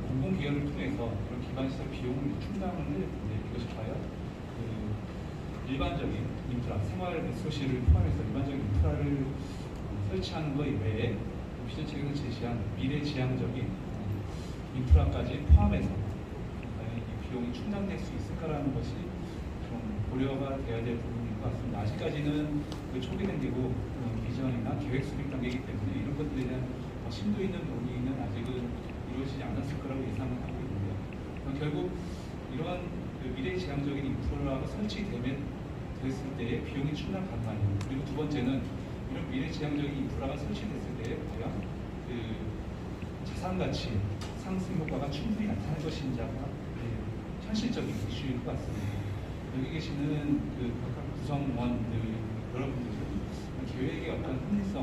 공공기관을 통해서 그런 기반시설 비용을 충당을 해야 되는데 이것이 과연 일반적인 인프라, 생활 리소시를 포함해서 일반적인 인프라를 설치하는 것 이외에 비전 체계에서 제시한 미래지향적인 인프라까지 포함해서 과연 이 비용이 충당될 수 있을까라는 것이 좀 고려가 되어야 될 부분인 것 같습니다. 아직까지는 초기 단계고 비전이나 계획 수립 단계이기 때문에 이런 것들에 대한 심도 있는 논의는 아직은 이루어지지 않았을 거라고 예상을 하고 있는데요. 결국 이러한 미래지향적인 인프라가 됐을 때의 비용이 충당 가능하냐. 그리고 두 번째는 이런 미래지향적인 인프라가 설치됐을 때에 과연 자산가치 상승 효과가 충분히 나타날 것인지가 현실적인 이슈일 것 같습니다. 여기 계시는 각각 구성원들 여러분들은 계획의 어떤 합리성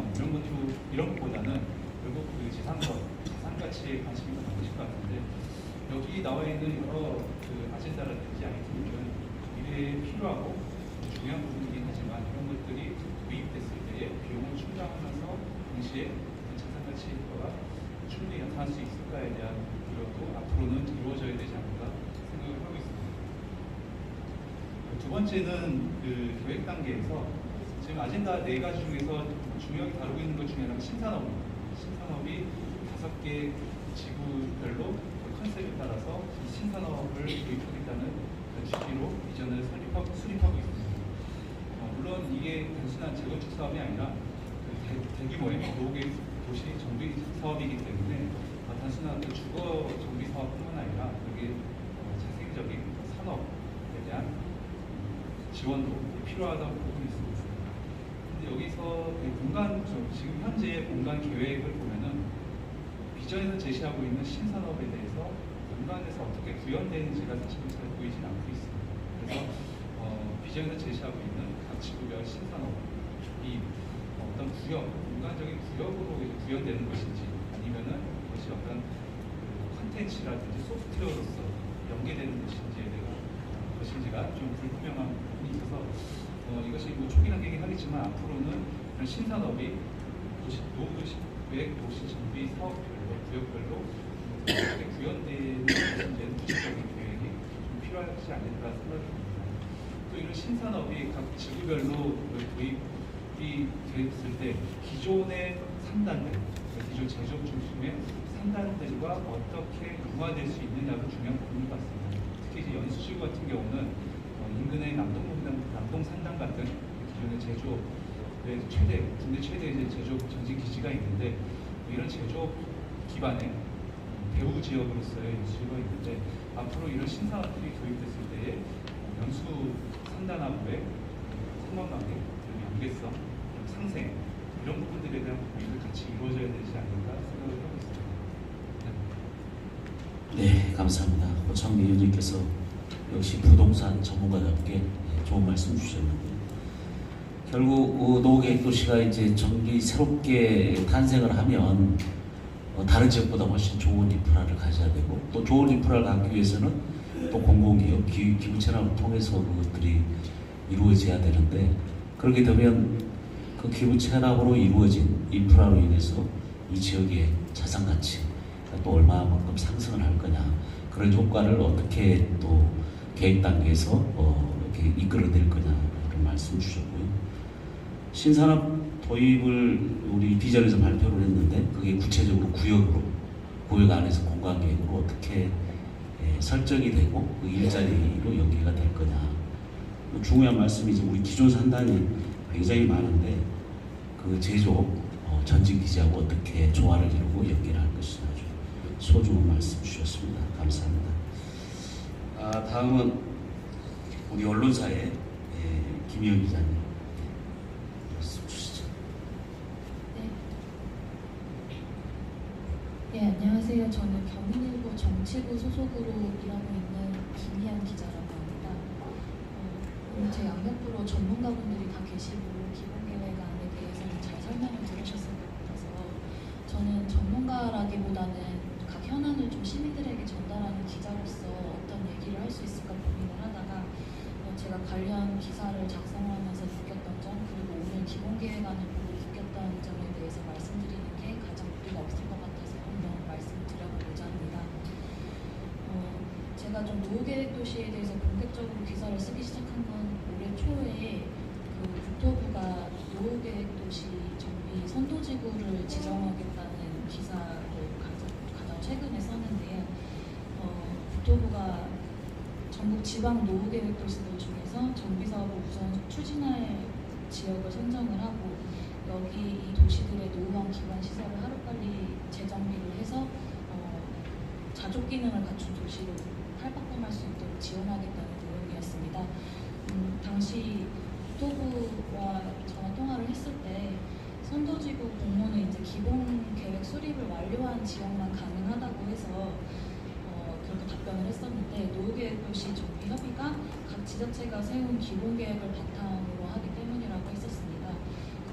이런 것보다는 결국 자산가치에 관심이 더 많으실 것 같은데 여기 나와 있는 여러 아젠다라든지 아이템들은 미래에 필요하고 중요한 부분이긴 하지만 이런 것들이 도입됐을 때의 비용을 충당하면서 동시에 자산가치 효과가 충분히 나타날 수 있을까에 대한 우려도 앞으로는 이루어져야 되지 않을까 생각을 하고 있습니다. 두 번째는 계획 단계에서 지금 아젠다 4가지 중에서 중요하게 다루고 있는 것 중에 하나가 신산업입니다. 신산업이 5개 지구별로 그 컨셉에 따라서 이 신산업을 도입하겠다는 그 취지로 비전을 수립하고 있습니다. 물론 이게 단순한 재건축 사업이 아니라 그 대규모의 노후계획 도시 정비 사업이기 때문에 단순한 그 주거 정비 사업뿐만 아니라 여기 세계적인 산업에 대한 지원도 필요하다고 보고 있습니다. 근데 여기서 지금 현재 공간 계획을 보면은 비전에서 제시하고 있는 신산업에 대해서 공간에서 어떻게 구현되는지가 사실은 잘 보이진 않고 있습니다. 그래서 비전에서 제시하고 있는 각 지구별 신산업이 어떤 공간적인 구역으로 구현되는 것인지 아니면은 그것이 어떤 컨텐츠라든지 소프트웨어로서 연계되는 것인지가 좀 불분명한 부분이 있어서 이것이 뭐 초기 단계이긴 하겠지만 앞으로는 이런 신산업이 노후도시 계획 도시 정비 사업별로 구역별로 어떻게 구현되는 것인지는 구체적인 계획이 좀 필요하지 않을까 생각이 듭니다. 또 이런 신산업이 각 지구별로 도입이 됐을 때 기존의 산단들, 기존 제조업 중심의 산단들과 어떻게 융화될 수 있느냐도 중요한 부분인 것 같습니다. 특히 이제 연수지구 같은 경우는 인근의 남동 산단 같은 기존의 제조업의 국내 최대 이제 제조업 전진 기지가 있는데 이런 제조업 기반의 배후 지역으로서의 연수지구가 있는데 앞으로 이런 신산업들이 도입됐을 때의 연수 산단하고의 상관관계, 연계성, 상생 이런 부분들에 대한 고민을 같이 이루어져야 되지 않을까 생각을 하고 있습니다. 네, 감사합니다. 고창미 의원님께서 역시 부동산 전문가답게 좋은 말씀 주셨는데 결국 노후계획 도시가 이제 정비 새롭게 탄생을 하면 다른 지역보다 훨씬 좋은 인프라를 가져야 되고 또 좋은 인프라를 갖기 위해서는 또 공공기업, 기부 체납을 통해서 그것들이 이루어져야 되는데 그렇게 되면 그 기부 체납으로 이루어진 인프라로 인해서 이 지역의 자산 가치 또 얼마만큼 상승을 할 거냐 그런 효과를 어떻게 또 계획 단계에서 이렇게 이끌어낼 거냐 그런 말씀 주셨고요. 신산업 도입을 우리 비전에서 발표를 했는데 그게 구체적으로 구역 안에서 공간 계획으로 어떻게 설정이 되고 그 일자리로 연계가 될 거냐. 중요한 말씀이지 우리 기존 산단이 굉장히 많은데 그 제조업 전진 기지하고 어떻게 조화를 이루고 연계를 할 것이냐 아주 소중한 말씀 주셨습니다. 감사합니다. 다음은 우리 언론사의 김희연 기자님 말씀 주시죠. 네, 안녕하세요. 저는 경인일보 정치부 소속으로 일하고 있는 김희연 기자라고 합니다. 오늘 제 양옆으로 전문가분들이 다 계시고 기본계획안에 대해서는 잘 설명을 들으셨을 것 같아서 저는 전문가라기보다는 각 현안을 좀 시민들에게 전달하는 기자로서 어떤 얘기를 할 수 있을까 고민을 하다가 제가 관련 기사를 작성하면서 느꼈던 점 그리고 오늘 기본계획안을 보고 느꼈던 점에 대해서 말씀드리는 게 가장 무리가 없을 것 같아서 한번 말씀드려보고자 합니다. 제가 좀 노후계획 도시에 대해서 본격적으로 기사를 쓰기 시작한 건 올해 초에 그 국토부가 노후계획 도시 정비 선도지구를 지정하겠다는 기사를 가장 최근에 썼는데요. 국토부가 전국 지방 노후계획 도시들 중에서 정비 사업을 우선 추진할 지역을 선정을 하고 여기 이 도시들의 노후화 기반 시설을 하루빨리 재정비를 해서 자족 기능을 갖춘 도시로 탈바꿈할 수 있도록 지원하겠다는 내용이었습니다. 당시 국토부와 전화 통화를 했을 때 선도지구 공모는 이제 기본 계획 수립을 완료한 지역만 가능하다고 해서 그렇게 답변을 했었는데 노후계획도시 정비협의가 각 지자체가 세운 기본계획을 바탕으로 하기 때문이라고 했었습니다.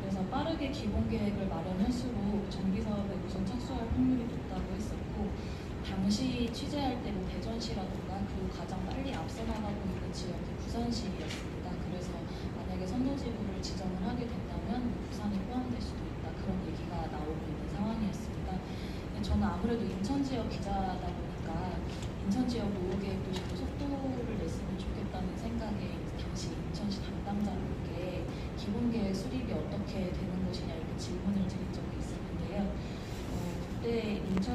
그래서 빠르게 기본계획을 마련할수록 정비사업에 우선 착수할 확률이 높다고 했었고 당시 취재할 때 뭐 대전시라든가 그리고 가장 빨리 앞서 나가고 있는 지역이 부산시였습니다. 그래서 만약에 선도지구를 지정을 하게 된다면 부산이 포함될 수도 있다 그런 얘기가 나오고 있는 상황이었습니다. 근데 저는 아무래도 인천 지역 기자다 보니까 인천 지역 노후계획 도시도 속도를 냈으면 좋겠다는 생각에 당시 인천시 담당자분께 기본계획 수립이 어떻게 되는 것이냐 이렇게 질문을 드린 적이 있었는데요. 그때 인천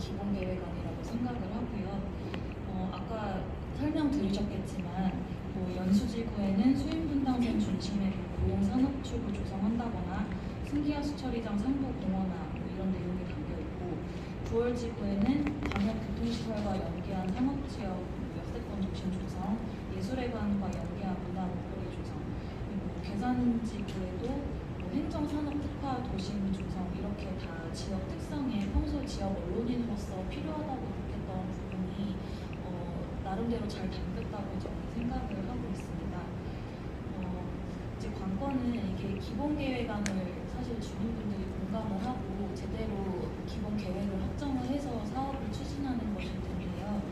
기본계획안이라고 생각을 하고요. 아까 설명드리셨겠지만 연수지구에는 수인분당선 중심의 고용산업축을 조성한다거나 승기하수 처리장 상부 공원화 이런 내용이 담겨있고, 9월지구에는 광역교통시설과 연계한 산업지역 역세권 중심 조성, 예술회관과 연계한 문화 먹거리 조성, 그리고 계산지구에도 행정산업 특화 도심 조성, 이렇게 다 지역 특성에 평소 지역 언론인으로서 필요하다고 느꼈던 부분이 나름대로 잘 담겼다고 저는 생각을 하고 있습니다. 이제 관건은 이게 기본계획안을 사실 주민분들이 공감을 하고 제대로 기본 계획을 확정을 해서 사업을 추진하는 것일 텐데요.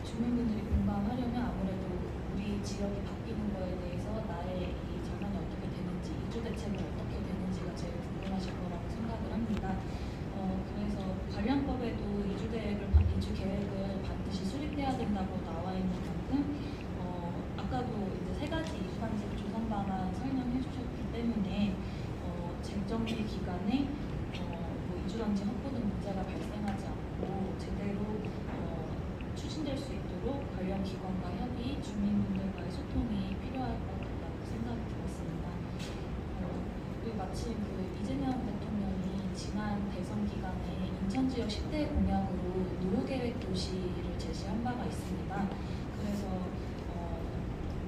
주민분들이 공감하려면 아무래도 우리 지역이 바뀌는 거에 대해서 나의 이 전환이 어떻게 되는지, 이주 대책이 어떻게 되는지가 제일 궁금하실 거라고 생각을 합니다. 그래서 관련법에도 이주 계획을 반드시 수립돼야 된다고 나와 있는 만큼 아까도 이제 3가지 이주단지 조성 방안 설명해 주셨기 때문에 쟁점기 기간에 이주단지 확보 등 문제가 발생하지 않고 제대로 추진될 수 있도록 관련 기관과 협의, 주민분들과의 소통이 필요할 것 같다고 생각이 들었습니다. 그리고 마침 이재명 대통령이 지난 대선 기간에 인천 지역 10대 공약으로 노후계획 도시를 제시한 바가 있습니다. 그래서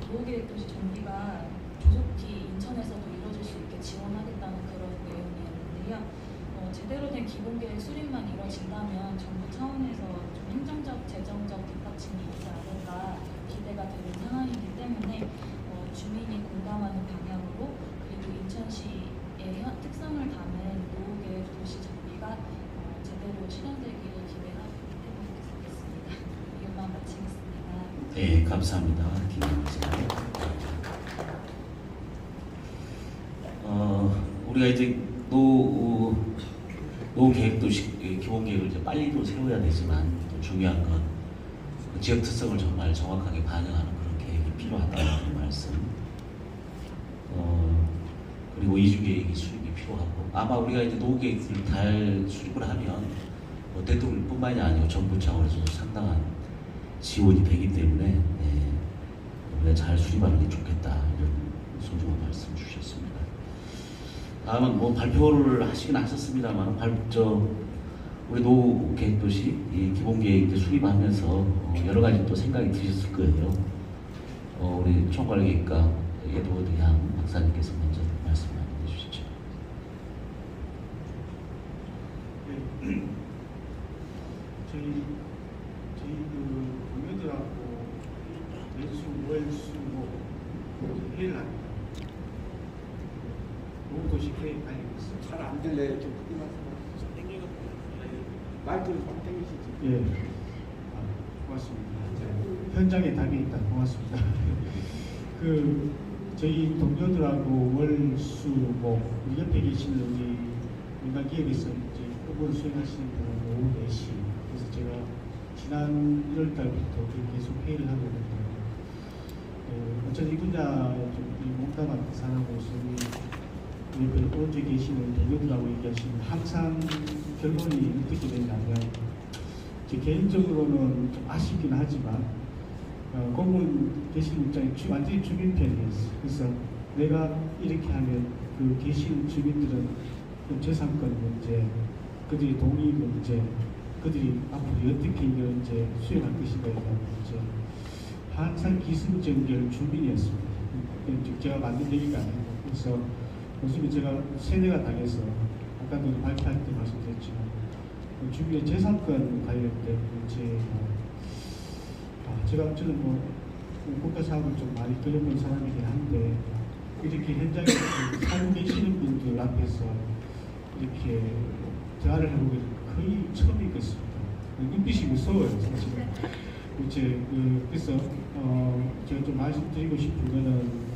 노후계획 도시 정비가 조속히 인천에서도 이루어질 수 있게 지원하겠다는 그런 내용이었는데요. 제대로 된 기본계획 수립만 이루어진다면 정부 차원에서 좀 행정적, 재정적 뒷받침이 있지 않을까 기대가 되는 상황이기 때문에 주민이 공감하는 방향으로, 그리고 인천시의 특성을 담은 노후계획 도시 정비가 제대로 실현되기를 기대해보겠습니다. 이것만 마치겠습니다. 네, 감사합니다. 김영진. 우리가 이제 노후계획도시 기본계획을 이제 빨리도 세워야 되지만 또 중요한 건 지역 특성을 정말 정확하게 반영하는 그런 계획이 필요하다는 말씀. 그리고 이주계획이 수립이 필요하고, 아마 우리가 이제 노후계획을 잘 수립을 하면 대통령뿐만이 아니고 정부 차원에서도 상당한 지원이 되기 때문에 우리가 잘 수립하는 게 좋겠다, 이런 소중한 말씀 주셨습니다. 다음은 발표를 하시긴 하셨습니다만 우리 노후계획도시 기본계획 수립하면서 여러 가지 또 생각이 드셨을 거예요. 우리 총괄계획과 에드워드 향 박사님께서 먼저 말씀 나눠 주시죠. 네. 저희 동료들하고 연수, 월수, 회의를 합니다. 노후도시 계획 관련 있어요. 잘 안 들려요. 좀 크게 말씀하세요. 마이크를 좀 당기시죠. 예. 고맙습니다. 현장에 담겨 있다. 고맙습니다. 저희 동료들하고 월수목, 우리 옆에 계시는 우리 민간기업에서 이제 후보를 수행하시는 분은 오후 4시. 그래서 제가 지난 1월 달부터 계속 회의를 하고 있는데, 어차피 이 분야 좀 몸담았던 사람으로서 우리 오른쪽에 계시는 동료들하고 얘기하시면 항상 결론이 어떻게 되냐면, 제 개인적으로는 좀 아쉽긴 하지만 공무원 계신 입장에 완전히 주민 편이었어요. 그래서 내가 이렇게 하면 계신 주민들은 재산권 문제, 그들이 동의 문제, 그들이 앞으로 어떻게 이걸 이제 수행할 것인가에 대한 문제, 항상 기승전결 주민이었습니다. 제가 만든 얘기가 아니고, 그래서 요즘에 제가 세뇌가 당해서 아까도 발표할 때 말씀드렸지만 주민의 재산권 관련된 문제, 저는 국가 사업을 좀 많이 끌어본 사람이긴 한데, 이렇게 현장에 살고 계시는 분들 앞에서 이렇게 대화를 해보기 거의 처음이겠습니다. 눈빛이 무서워요, 사실은. 그래서 제가 좀 말씀드리고 싶은 거는,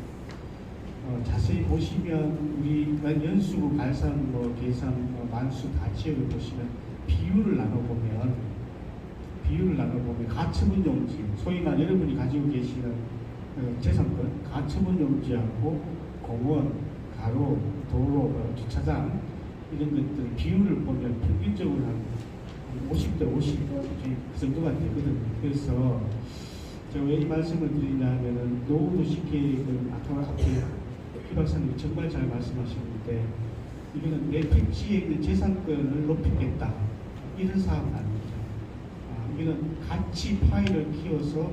자세히 보시면 우리 연수구, 갈산, 계산, 만수 다 지역을 보시면 비율을 나눠보면 가처분 용지, 소위 말 여러분이 가지고 계시는 재산권, 가처분 용지하고 공원, 가로, 도로, 주차장 이런 것들 비율을 보면 평균적으로 한 50대 50 그 정도가 되거든요. 그래서 제가 왜 이 말씀을 드리냐면은 노후도시계획은 아까 앞에 피 박사님이 정말 잘 말씀하셨는데 이거는 내 택지에 있는 재산권을 높이겠다 이런 사업은 아닙니다. 이거는 가치 파일을 키워서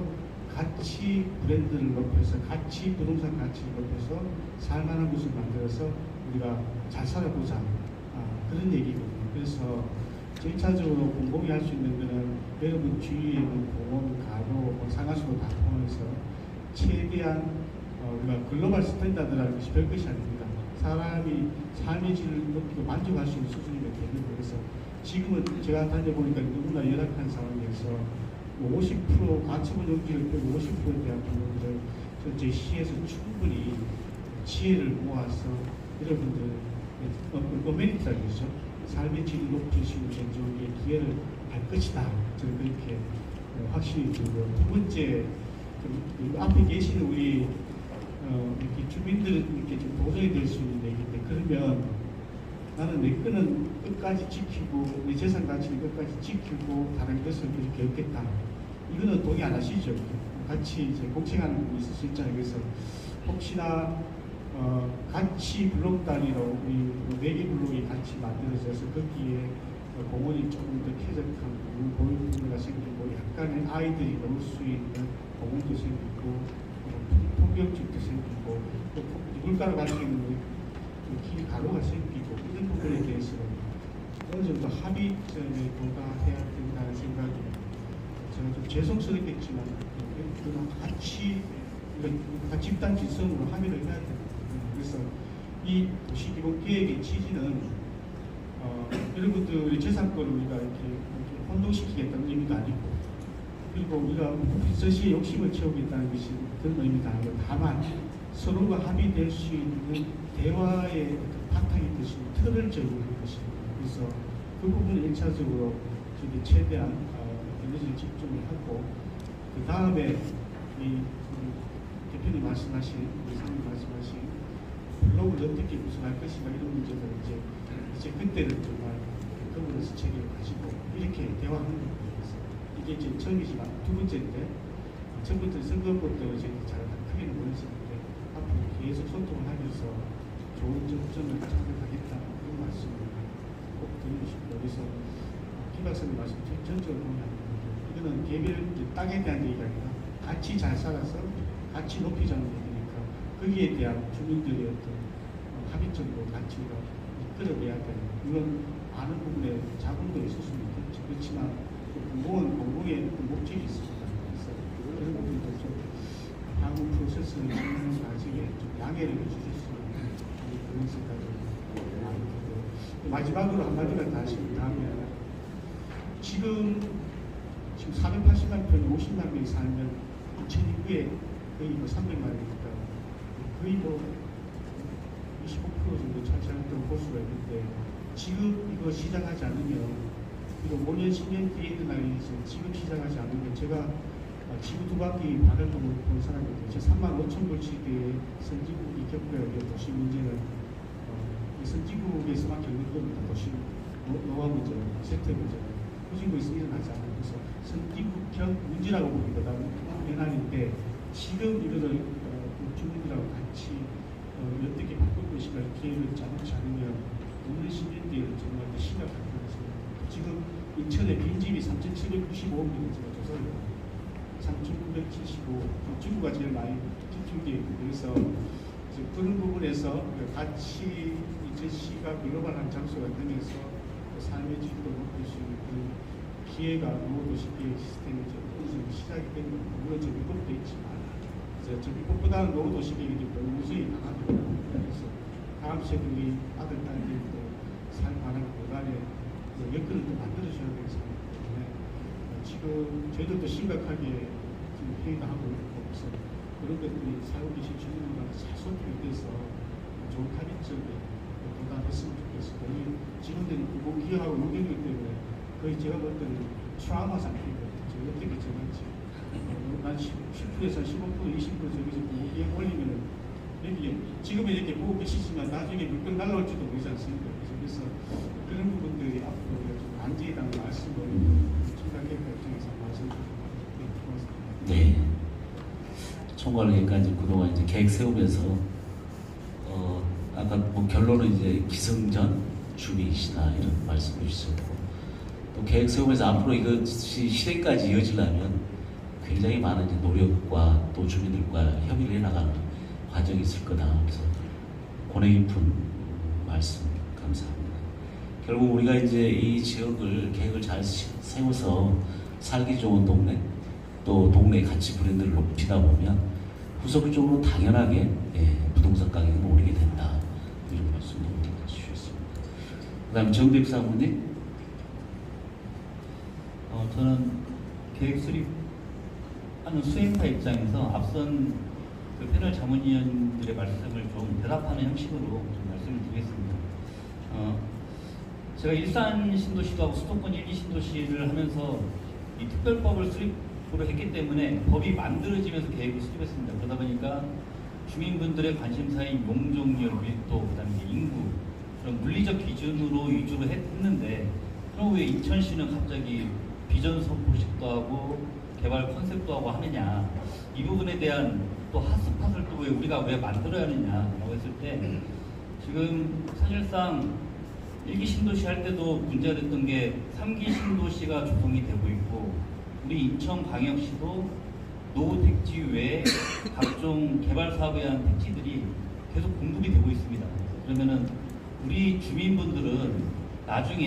가치 브랜드를 높여서 가치 부동산 가치를 높여서 살만한 곳을 만들어서 우리가 잘 살아보자 그런 얘기거든요. 그래서 1차적으로 공공이 할 수 있는 거는 여러분 주위에 있는 공원, 가로, 상하수도 다 포함해서 최대한 우리가 글로벌 스탠다드라는 것이 별것이 아닙니다. 사람이 삶의 질을 높이고 만족할 수 있는 수준이면 되는 거예요. 그래서 지금은 제가 다녀보니까 너무나 열악한 상황에서 50% 가처분 용지를 빼고 50%에 대한 부분들을 제 시에서 충분히 지혜를 모아서 여러분들 어메니티라고 그러죠. 삶의 질을 높일 수 있는 전종의 기회를 할 것이다. 저는 그렇게 확실히 들고요. 두 번째, 앞에 계시는 우리 이렇게 주민들은 이렇게 좀 도전이 될 수 있는 얘기인데, 그러면 나는 내 거는 끝까지 지키고 내 재산 가치를 끝까지 지키고 다른 것을 그렇게 얻겠다. 이거는 동의 안 하시죠? 같이 이제 공생하는 분이 있을 수 있잖아요. 그래서 혹시나 같이 블록 단위로 우리 4개 블록이 같이 만들어져서 거기에 공원이 조금 더 쾌적한 보유분야가 생기고 약간의 아이들이 놀 수 있는 공원도 생기고 풍경집도 생기고 또 물가로 갈 수 있는 길 가로가 생기고 이런 부분에 대해서 어느 정도 합의점에 도달해야 된다는 생각이 저는 좀 죄송스럽겠지만 같이 집단 지성으로 합의를 해야 됩니다. 그래서 이 도시기본계획의 취지는 여러분들의 재산권을 우리가 이렇게 혼동시키겠다는 의미도 아니고, 그리고 우리가 스스로의 욕심을 채우겠다는 것이 그런 의미도 아니고, 다만 서로가 합의될 수 있는 대화의 바탕이 될 수 있는 틀을 제공할 것입니다. 그래서 그 부분을 1차적으로 최대한 에너지를 집중을 하고, 그 다음에 이 대표님 말씀하신, 이사님 말씀하신 블록을 어떻게 구성할 것인가 이런 문제들 이제 그때는 정말 그분에서 책임을 가지고 이렇게 대화하는 거예요. 이게 이제 처음이지만 두 번째인데, 첫 번째 선거부터 이제 잘 크게는 모르셨는데 앞으로 계속 소통을 하면서 좋은 점을 찾아가겠다 이런 말씀을 꼭 드리고 싶고요. 그래서 김 박사님 말씀 전적으로 보면 이거는 개별 땅에 대한 얘기가 아니라 같이 잘 살아서 같이 높이자는 얘기니까 거기에 대한 주민들의 어떤 합의점으로 같이 이끌어내야 되는, 이건 많은 부분에 자본도 있을 수는 있겠죠. 그렇지만 공공은 공공의 어떤 목적이 있습니다. 그래서 그런 부분도 좀 향후 프로세스를 진행하는 과정에 좀 양해를 해주셨으면 그런 생각을 많이 들고요. 마지막으로 한마디만 더 하면 지금 480만 평이 50만 명이 살면 2002에 거의 300만 명이니까 거의 25% 정도 차지한다고 볼 수가 있는데, 지금 이거 시작하지 않으면, 이거 5년, 10년 뒤에 일어나서 지금 시작하지 않으면, 제가 지구 두 바퀴 반을 본 사람인데, 제 3만 5천 불씩의 선진국이 겪어야 될 도시 문제는 선진국에서만 겪는 겁니다. 도시 노화 문제, 세태 문제. 후진국에서 일어나지 않아요. 그래서 선진국형 문제라고 보기보다 현안인데, 지금 이거를 주민들하고 같이 어떻게 바꿀 것인가 기회를 짜놓지 않으면 5년, 10년 뒤에는 정말 심각할 것 같습니다. 지금 인천의 빈집이 3,795명이 제가 조사를 해봤어요. 3,975, 중구가 제일 많이 집중되어 있고, 그래서 그런 부분에서 같이 제시가 글로벌한 장소가 되면서 삶의 질도 높일 수 있는 그런 기회가 노후도시계획 시스템이 어느 정도 시작이 되는 겁니다. 물론 전비법도 있지만 전비법보다는 노후도시계획이 좀 우선이 강합니다. 그래서 다음 세대의 아들, 딸들도 살만한 공간에 여건을 또 만들어줘야 되는 상황이기 때문에 지금 저희들도 심각하게 지금 회의도 하고 있고, 그래서 그런 것들이 살고 계신 주민들과 잘 소통이 돼서 좋은 합의점에 도달했으면 좋겠어요. 우리 직원들이 공기하고 노경이기 때문에 거의 제가 볼 때는 트라우마 상태거든요. 제가 어떻게 정할지. 난 10%에서 15%, 20% 저기서 공기에 올리면은 여기 지금은 이렇게 보고 계시지만 나중에 물병 날라올지도 모르지 않습니까? 그래서 그런 부분들이 앞으로 좀 반대라는 말씀을 총괄계획 입장에서 말씀드리고 고맙습니다. 네. 총괄계획과 이제 그동안 이제 계획 세우면서 아까 뭐 결론은 이제 기승전 주의시다 이런 말씀해 주셨고 또 계획 세우면서 앞으로 이것이 실행까지 이어지려면 굉장히 많은 이제 노력과 또 주민들과 협의를 해나가는 과정이 있을 거다. 그래서 고뇌 깊은 말씀 감사합니다. 결국 우리가 이제 이 지역을 계획을 잘 세워서 살기 좋은 동네 또 동네 가치 브랜드를 높이다 보면 후속적으로 당연하게 부동산 가격이 오르게 된다. 이런 말씀을 주셨습니다. 그 다음에 정대입 사무님. 저는 계획 수립하는 수행사 입장에서 앞선 그 패널 자문위원들의 말씀을 좀 대답하는 형식으로 좀 말씀을 드리겠습니다. 제가 일산 신도시도 하고 수도권 1기 신도시를 하면서 이 특별법을 수립으로 했기 때문에 법이 만들어지면서 계획을 수립했습니다. 그러다 보니까 주민분들의 관심사인 용적률, 밀도, 그다음에 인구 그런 물리적 기준으로 위주로 했는데 그럼 왜 인천시는 갑자기 비전 선포식도 하고 개발 컨셉도 하고 하느냐, 이 부분에 대한 또 핫스팟을 또 왜 만들어야 하느냐라고 했을 때 지금 사실상 1기 신도시 할 때도 문제가 됐던 게 3기 신도시가 조성이 되고 있고 우리 인천광역시도 노후 택지 외에 각종 개발 사업에 대한 택지들이 계속 공급이 되고 있습니다. 그러면은 우리 주민분들은 나중에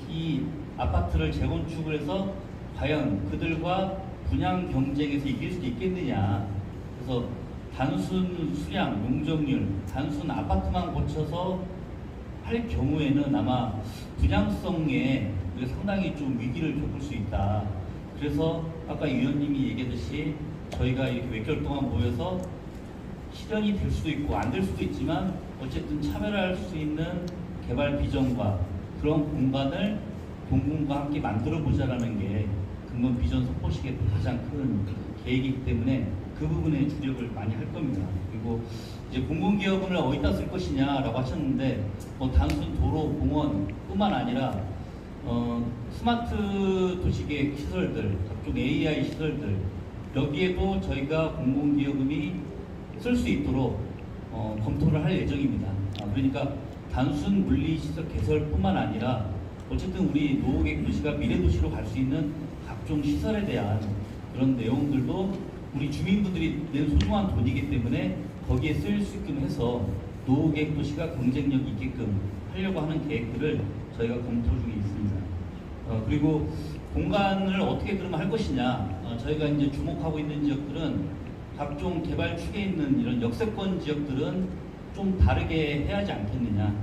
이 아파트를 재건축을 해서 과연 그들과 분양 경쟁에서 이길 수 있겠느냐. 그래서 단순 수량, 용적률, 단순 아파트만 고쳐서 할 경우에는 아마 분양성에 상당히 좀 위기를 겪을 수 있다. 그래서 아까 위원님이 얘기했듯이 저희가 이렇게 몇 개월 동안 모여서 실현이 될 수도 있고 안 될 수도 있지만 어쨌든 차별할 수 있는 개발 비전과 그런 공간을 공군과 함께 만들어 보자라는 게 근본 비전 선포식의 가장 큰 계획이기 때문에 그 부분에 주력을 많이 할 겁니다. 그리고 이제 공공기업을 어디다 쓸 것이냐라고 하셨는데 단순 도로, 공원뿐만 아니라 스마트 도시계획 시설들, 각종 AI 시설들 여기에도 저희가 공공기여금이 쓸 수 있도록 검토를 할 예정입니다. 그러니까 단순 물리시설 개설뿐만 아니라 어쨌든 우리 노후계획 도시가 미래도시로 갈 수 있는 각종 시설에 대한 그런 내용들도 우리 주민분들이 낸 소중한 돈이기 때문에 거기에 쓰일 수 있게끔 해서 노후계획 도시가 경쟁력 있게끔 하려고 하는 계획들을 저희가 검토 중에 있습니다. 그리고 공간을 어떻게 그러면 할 것이냐, 저희가 이제 주목하고 있는 지역들은 각종 개발 축에 있는 이런 역세권 지역들은 좀 다르게 해야 하지 않겠느냐.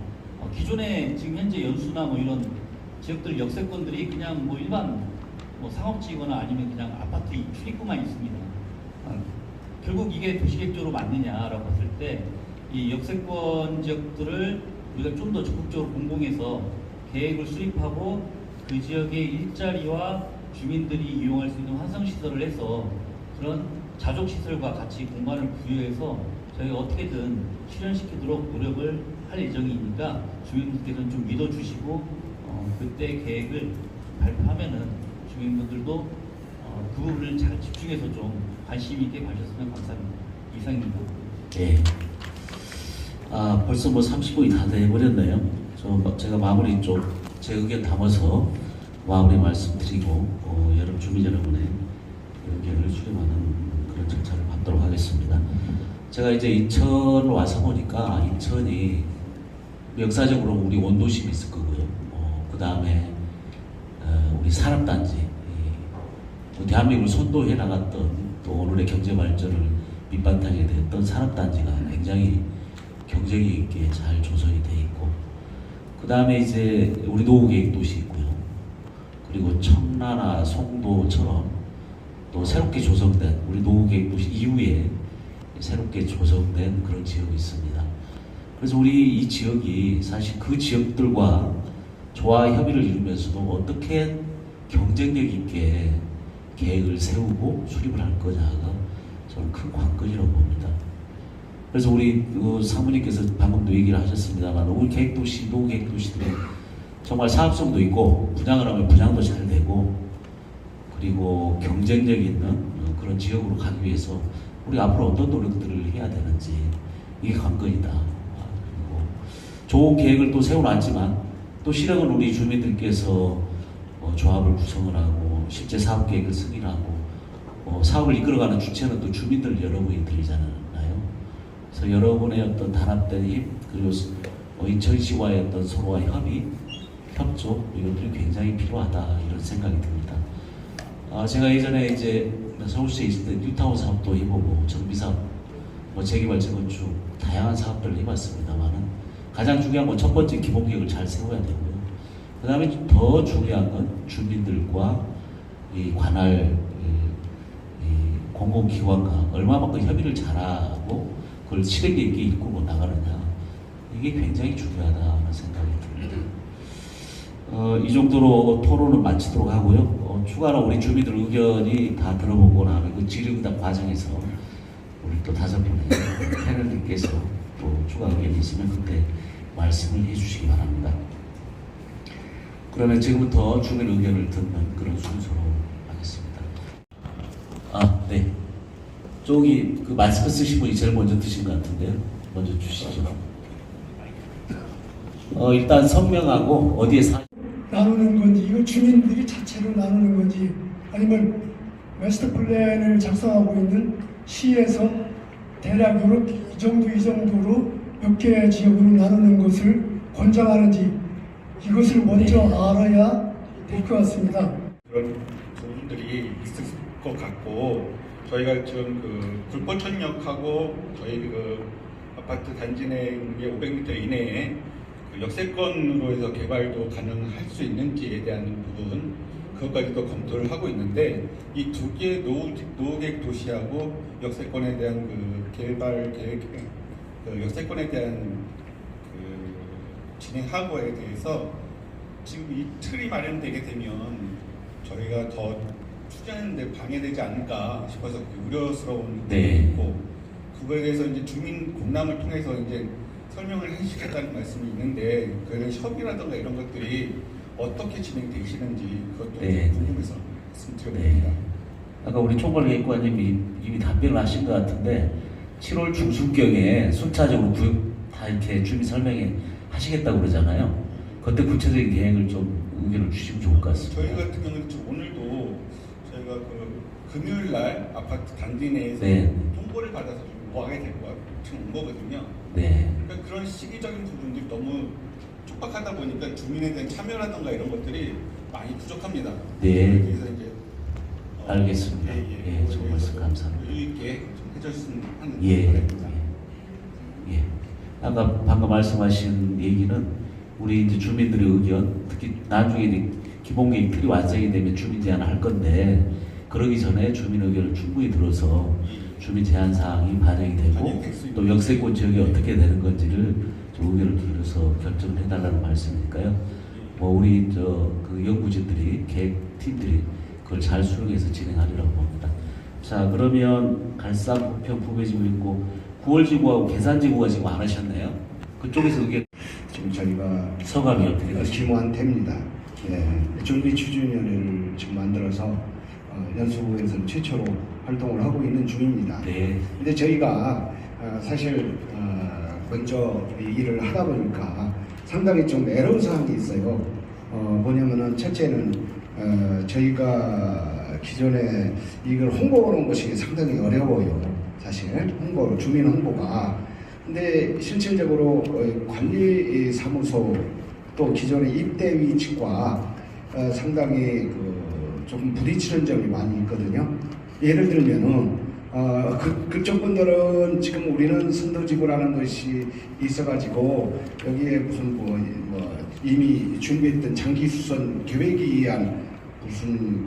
기존에 지금 현재 연수나 뭐 이런 지역들 역세권들이 그냥 뭐 일반 뭐 상업지거나 아니면 그냥 아파트 출입구만 있습니다. 결국 이게 도시계획적으로 맞느냐라고 했을 때 이 역세권 지역들을 우리가 좀 더 적극적으로 공공해서 계획을 수립하고 그 지역의 일자리와 주민들이 이용할 수 있는 환승시설을 해서 그런 자족시설과 같이 공간을 부여해서 저희가 어떻게든 실현시키도록 노력을 할 예정이니까 주민분들께서는 좀 믿어주시고 그때 계획을 발표하면은 주민분들도 그 부분을 잘 집중해서 좀 관심 있게 봐주셨으면 감사합니다. 이상입니다. 네. 벌써 뭐 30분이 다 돼버렸네요. 제가 마무리 좀 제 의견 담아서 마무리 말씀드리고 주민 여러분의 의견을 수렴하는 그런 절차를 받도록 하겠습니다. 제가 이제 인천을 와서 보니까 인천이 역사적으로 우리 원도심이 있을 거고요. 그 다음에 우리 산업단지, 대한민국을 선도해 나갔던 또 오늘의 경제 발전을 밑바탕에 됐던 산업단지가 굉장히 경쟁이 있게 잘 조성이 돼 있고, 그 다음에 이제 우리 노후계획 도시 있고요. 그리고 청라나 송도처럼 또 새롭게 조성된 우리 노후계획 도시 이후에 새롭게 조성된 그런 지역이 있습니다. 그래서 우리 이 지역이 사실 그 지역들과 조화 협의를 이루면서도 어떻게 경쟁력 있게 계획을 세우고 수립을 할 거냐가 저는 큰 관건이라고 봅니다. 그래서 우리 사모님께서 방금도 얘기를 하셨습니다만 우리 계획도시, 노후계획도시들은 정말 사업성도 있고 분양을 하면 분양도 잘 되고 그리고 경쟁력 있는 그런 지역으로 가기 위해서 우리 앞으로 어떤 노력들을 해야 되는지 이게 관건이다. 그리고 좋은 계획을 또 세워놨지만 또 실행은 우리 주민들께서 조합을 구성을 하고 실제 사업 계획을 승인하고 사업을 이끌어가는 주체는 또 주민들 여러분이 들리잖아요. 그래서 여러분의 어떤 단합된 힘 그리고 인천시와의 어떤 서로의 협의, 협조 이것들이 굉장히 필요하다 이런 생각이 듭니다. 제가 예전에 이제 서울시에 있을 때 뉴타운 사업도 해보고 정비사업, 재개발 재건축 다양한 사업들을 해봤습니다만은 가장 중요한 건 첫 번째 기본 계획을 잘 세워야 되고요. 그 다음에 더 중요한 건 주민들과 이 관할 공공기관과 얼마만큼 협의를 잘하고 그걸 실행력 있게 이끌고 나가느냐 이게 굉장히 중요하다는 생각이 듭니다. 이 정도로 토론을 마치도록 하고요. 추가로 우리 주민들 의견이 다 들어보고 나면 그 질의응답 과정에서 우리 또 5분의 패널님께서 또 추가 의견이 있으면 그때 말씀을 해주시기 바랍니다. 그러면 지금부터 주민 의견을 듣는 그런 순서로 하겠습니다. 네. 저기 그 마스크 쓰신 분이 제일 먼저 드신 것 같은데요. 먼저 주시죠. 일단 선명하고 어디에 나누는 건지 이거 주민들이 자체로 나누는 건지 아니면 마스터 플랜을 작성하고 있는 시에서 대략 이렇게 이 정도로 몇 개 지역으로 나누는 것을 권장하는지 이것을 먼저 알아야 될 것 같습니다. 그런 부분들이 있을 것 같고 저희가 지금 그 굴포천역하고 저희 그 아파트 단지 내 500m 이내에 그 역세권으로 해서 개발도 가능할 수 있는지에 대한 부분 그것까지도 검토를 하고 있는데 이 두 개의 노후계획 도시하고 역세권에 대한 그 개발 계획 그 역세권에 대한 그 진행 하고에 대해서 지금 이 틀이 마련되게 되면 저희가 더 추진하는데 방해되지 않을까 싶어서 우려스러운 부분이 있고 그거에 대해서 이제 주민 공람을 통해서 이제 설명을 해주시겠다는 말씀이 있는데 그런 협의라든가 이런 것들이 어떻게 진행되시는지 그것도 궁금해서 말씀드려봅니다. 아까 우리 총괄계획관님이 이미 답변을 하신 것 같은데 7월 중순경에 순차적으로 다 이렇게 주민 설명회 하시겠다고 그러잖아요. 그때 구체적인 계획을 좀 의견을 주시면 좋을 것 같습니다. 저희 같은 경우는 지금 오늘도 저희가 그 금요일 날 아파트 단지 내에서 통보를 받아서 좀 모아게 될 것 같은 온 거거든요. 그러니까 그런 시기적인 부분들이 너무 촉박하다 보니까 주민에 대한 참여라든가 이런 것들이 많이 부족합니다. 그래서 이제 알겠습니다. 좋은 말씀 감사합니다. 여유 있게 좀 해줬으면 하는 바람입니다. 아까 방금 말씀하신 얘기는 우리 이제 주민들의 의견, 특히 나중에 이제 기본계획 틀이 완성이 되면 주민 제안을 할 건데 그러기 전에 주민 의견을 충분히 들어서 주민 제안 사항이 반영이 되고 또 역세권 지역이 어떻게 되는 건지를 좀 의견을 들어서 결정을 해달라는 말씀이니까요. 우리 그 연구진들이 계획팀들이 그걸 잘 수용해서 진행하리라고 봅니다. 자, 그러면 갈산, 부평, 부배지구 있고 9월지구하고 계산지구가 지금 안 하셨네요. 그쪽에서 의견 지금 저희가 서감이 어떻게 되십니까? 기무한됩니다. 준비 추진위원회를 지금 만들어서 연수구에서는 최초로 활동을 하고 있는 중입니다. 근데 저희가 사실 먼저 이 일을 하다 보니까 상당히 좀 애로사항이 있어요. 뭐냐면은 첫째는 저희가 기존에 이걸 홍보하는 것이 상당히 어려워요. 사실 주민 홍보가. 근데 실질적으로 관리사무소 또 기존의 입대위 측과 상당히 조금 부딪히는 점이 많이 있거든요. 예를 들면은 그쪽 분들은 지금 우리는 선도지구라는 것이 있어가지고 여기에 무슨 이미 준비했던 장기수선 계획에 의한 무슨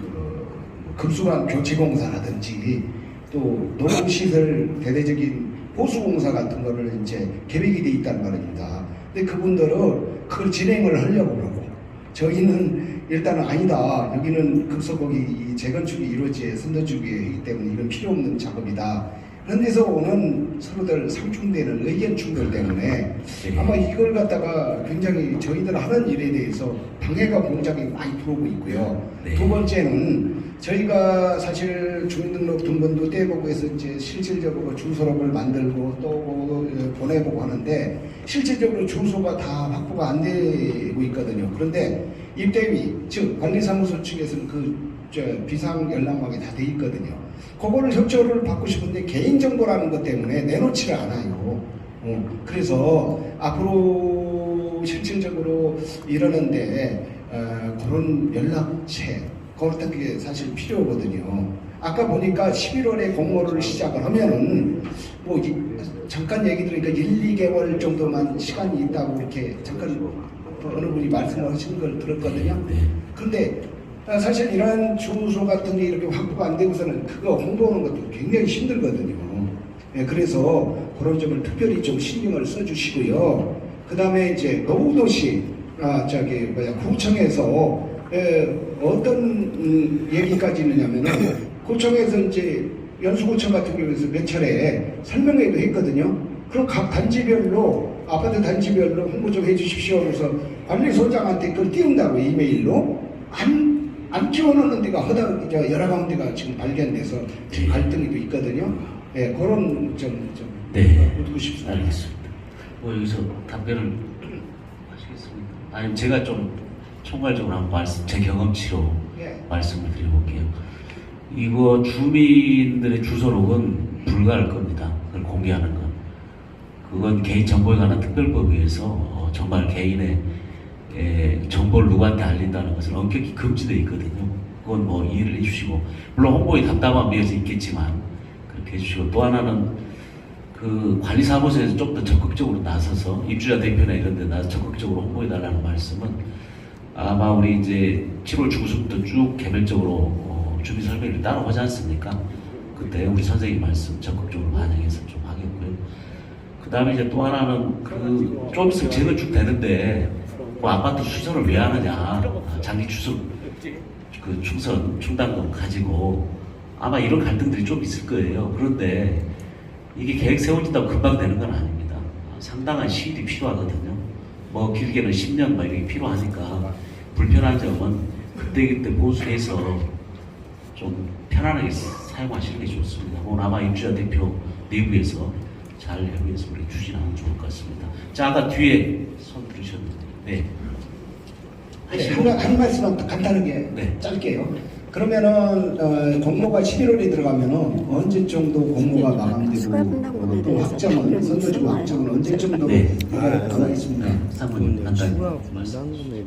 급수관 교체공사라든지 또 노동시설 대대적인 보수공사 같은 거를 이제 계획이 돼 있단 말입니다. 근데 그분들은 그걸 진행을 하려고 그러고 저희는 일단은 아니다. 여기는 급속하게 이 재건축이 이루어져야 선도지구이기 때문에 이건 필요 없는 작업이다. 그런 데서 오는 서로들 상충되는 의견 충돌 때문에 네. 아마 이걸 갖다가 굉장히 저희들 하는 일에 대해서 방해가 굉장히 많이 들어오고 있고요. 네. 두 번째는 저희가 사실 주민등록 등본도 떼보고 해서 이제 실질적으로 주소록을 만들고 또 보내보고 하는데 실질적으로 주소가 다 확보가 안 되고 있거든요. 그런데 입대위 즉 관리사무소 측에서는 비상 연락망이 다 돼 있거든요. 그거를 협조를 받고 싶은데 개인정보라는 것 때문에 내놓지를 않아요. 그래서 앞으로 실질적으로 이러는데 그런 연락체 그런 게 사실 필요하거든요. 아까 보니까 11월에 공모를 시작을 하면은 뭐 잠깐 얘기 들으니까 1, 2개월 정도만 시간이 있다고 이렇게 잠깐 어느 분이 말씀을 하신 걸 들었거든요. 그런데 사실 이런 주소 같은 게 이렇게 확보가 안 되고서는 그거 홍보하는 것도 굉장히 힘들거든요. 그래서 그런 점을 특별히 좀 신경을 써주시고요. 그 다음에 이제 노후도시 구청에서 어떤 얘기까지 있느냐면은 구청에서 이제 연수구청 같은 경우에서 몇 차례 설명회도 했거든요. 그럼 각 단지별로 아파트 단지별로 홍보 좀 해주십시오. 그래서 관리소장한테 그걸 띄운다고 이메일로 안 지원하는 데가 여러 가운데가 지금 발견돼서 지금 갈등이 있거든요. 네, 그런 좀 묻고 싶습니다. 알겠습니다. 뭐 여기서 답변을 하시겠습니까? 아니면 제가 좀 총괄적으로 한번 제 경험치로 말씀을 드려볼게요. 이거 주민들의 주소록은 불가할 겁니다. 그걸 공개하는 건. 그건 개인정보에 관한 특별법에 의해서 정말 개인의 정보를 누구한테 알린다는 것은 엄격히 금지되어 있거든요. 그건 뭐 이해를 해주시고, 물론 홍보에 답답한 면이 있겠지만 그렇게 해주시고, 또 하나는 그 관리사무소에서 좀 더 적극적으로 나서서 입주자 대표나 이런 데 나서 적극적으로 홍보해달라는 말씀은 아마 우리 이제 7월 중순부터 쭉 개별적으로 주민 설명을 따로 하지 않습니까? 그때 우리 선생님 말씀 적극적으로 반영해서 좀 하겠고요. 그 다음에 이제 또 하나는 좀 있으면 재건축 되는데 뭐 아파트 수선을 왜 하느냐, 장기 추석 충선 충당금 가지고 아마 이런 갈등들이 좀 있을 거예요. 그런데 이게 계획 세워진다고 금방 되는 건 아닙니다. 상당한 시일이 필요하거든요. 뭐 길게는 10년 막 이렇게 필요하니까 불편한 점은 그때그때 보수해서 좀 편안하게 사용하시는 게 좋습니다. 오늘 아마 입주자 대표 내부에서 잘 협의해서 우리 추진하면 좋을 것 같습니다. 자, 아까 뒤에 손 들으셨는데, 네. 한 말씀만 간단하게 짧게요. 그러면은 공모가 11월에 들어가면은 언제 정도 공모가 마감되고 또 확정은 선거지구 확정은 언제 정도 가능하겠습니다. 사모님 간단히 부담금에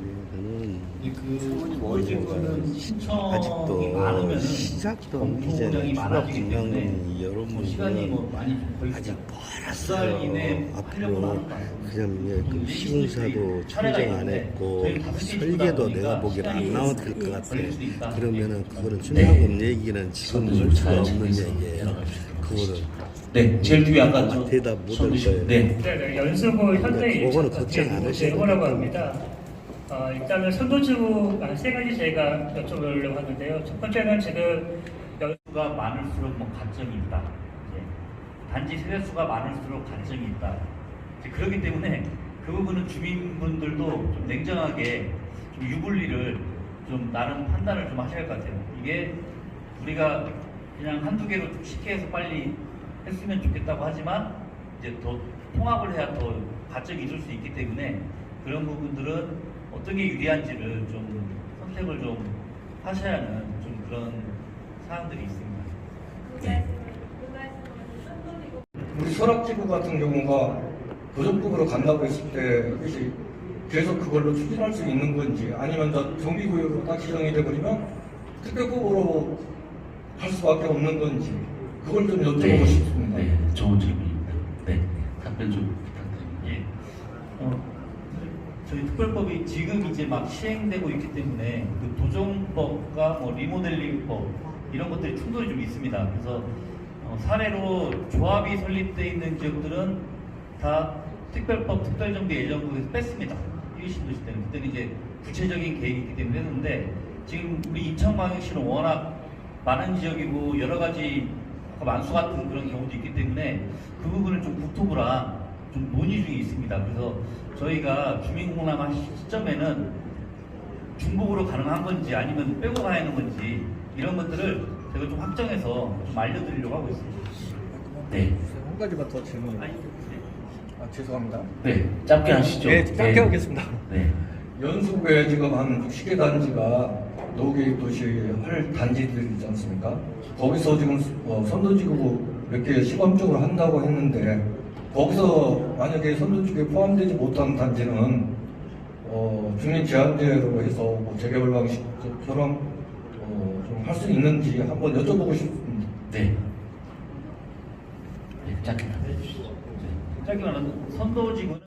그 신청이 아직도 많으면 시작도 이제는 추가 분담금이 여러분들 시간이 뭐 많이 걸리죠. 아직 멀었어요. 앞으로 그냥 그 시공사도 선정 안 했고 설계도 내가 보기엔 안 나왔을 것 같아. 그러면은 그거는 준하금 얘기는 지금 할 수가 없는 얘기예요. 그거는 네, 제일 뒤에 아까 대답 못할 거예요. 네, 연수구 현장에 그거는 걱정 안 하셔도 오라고 합니다. 일단은 선도지구 세 가지 제가 여쭤보려고 하는데요. 첫 번째는 지금 연수가 많을수록 뭐 가점이 있다. 단지 세대수가 많을수록 가점이 있다. 그렇기 때문에 그 부분은 주민분들도 좀 냉정하게 좀 유불리를 좀 나름 판단을 좀 하셔야 할 것 같아요. 이게 우리가 그냥 한두 개로 쉽게 해서 빨리 했으면 좋겠다고 하지만 이제 더 통합을 해야 더 가점이 있을 수 있기 때문에 그런 부분들은 어떤 게 유리한지를 좀 선택을 좀 하셔야 하는 좀 그런 사항들이 있습니다. 네. 우리 설악지구 같은 경우가 도적국으로 간다고 했을 때 혹시 계속 그걸로 추진할 수 있는 건지 아니면 정비구역으로 딱 지정이 되버리면 특별법으로 할 수밖에 없는 건지 그걸 좀 여쭤보고 싶습니다. 네, 좋은 질문입니다. 네, 답변 좀 부탁드립니다. 저희 특별법이 지금 이제 막 시행되고 있기 때문에 그 도정법과 뭐 리모델링법 이런 것들이 충돌이 좀 있습니다. 그래서 사례로 조합이 설립되어 있는 지역들은 다 특별법 특별정비 예정국에서 뺐습니다. 1신도시 때는 그때는 이제 구체적인 계획이 있기 때문에 했는데 지금 우리 인천광역시는 워낙 많은 지역이고 여러 가지 만수 같은 그런 경우도 있기 때문에 그 부분은 좀 국토부랑 좀 논의 중에 있습니다. 그래서 저희가 주민공람 시점에는 중복으로 가능한 건지 아니면 빼고 가야 하는 건지 이런 것들을 제가 좀 확정해서 좀 알려드리려고 하고 있습니다. 네. 한 가지만 더 질문을. 죄송합니다. 네, 짧게 하시죠. 네, 짧게 하겠습니다. 네. 연수구에 지금 한 60개 단지가 노후계획 도시 할 단지들이 있지 않습니까? 거기서 지금 선도지구 몇 개 시범적으로 한다고 했는데 거기서 만약에 선도지구에 포함되지 못한 단지는 주민 제한제로 해서 뭐 재개발 방식처럼 좀 할 수 있는지 한번 여쭤보고 싶습니다. 네. 네, 짧게. 짧게 말하면 선도지구는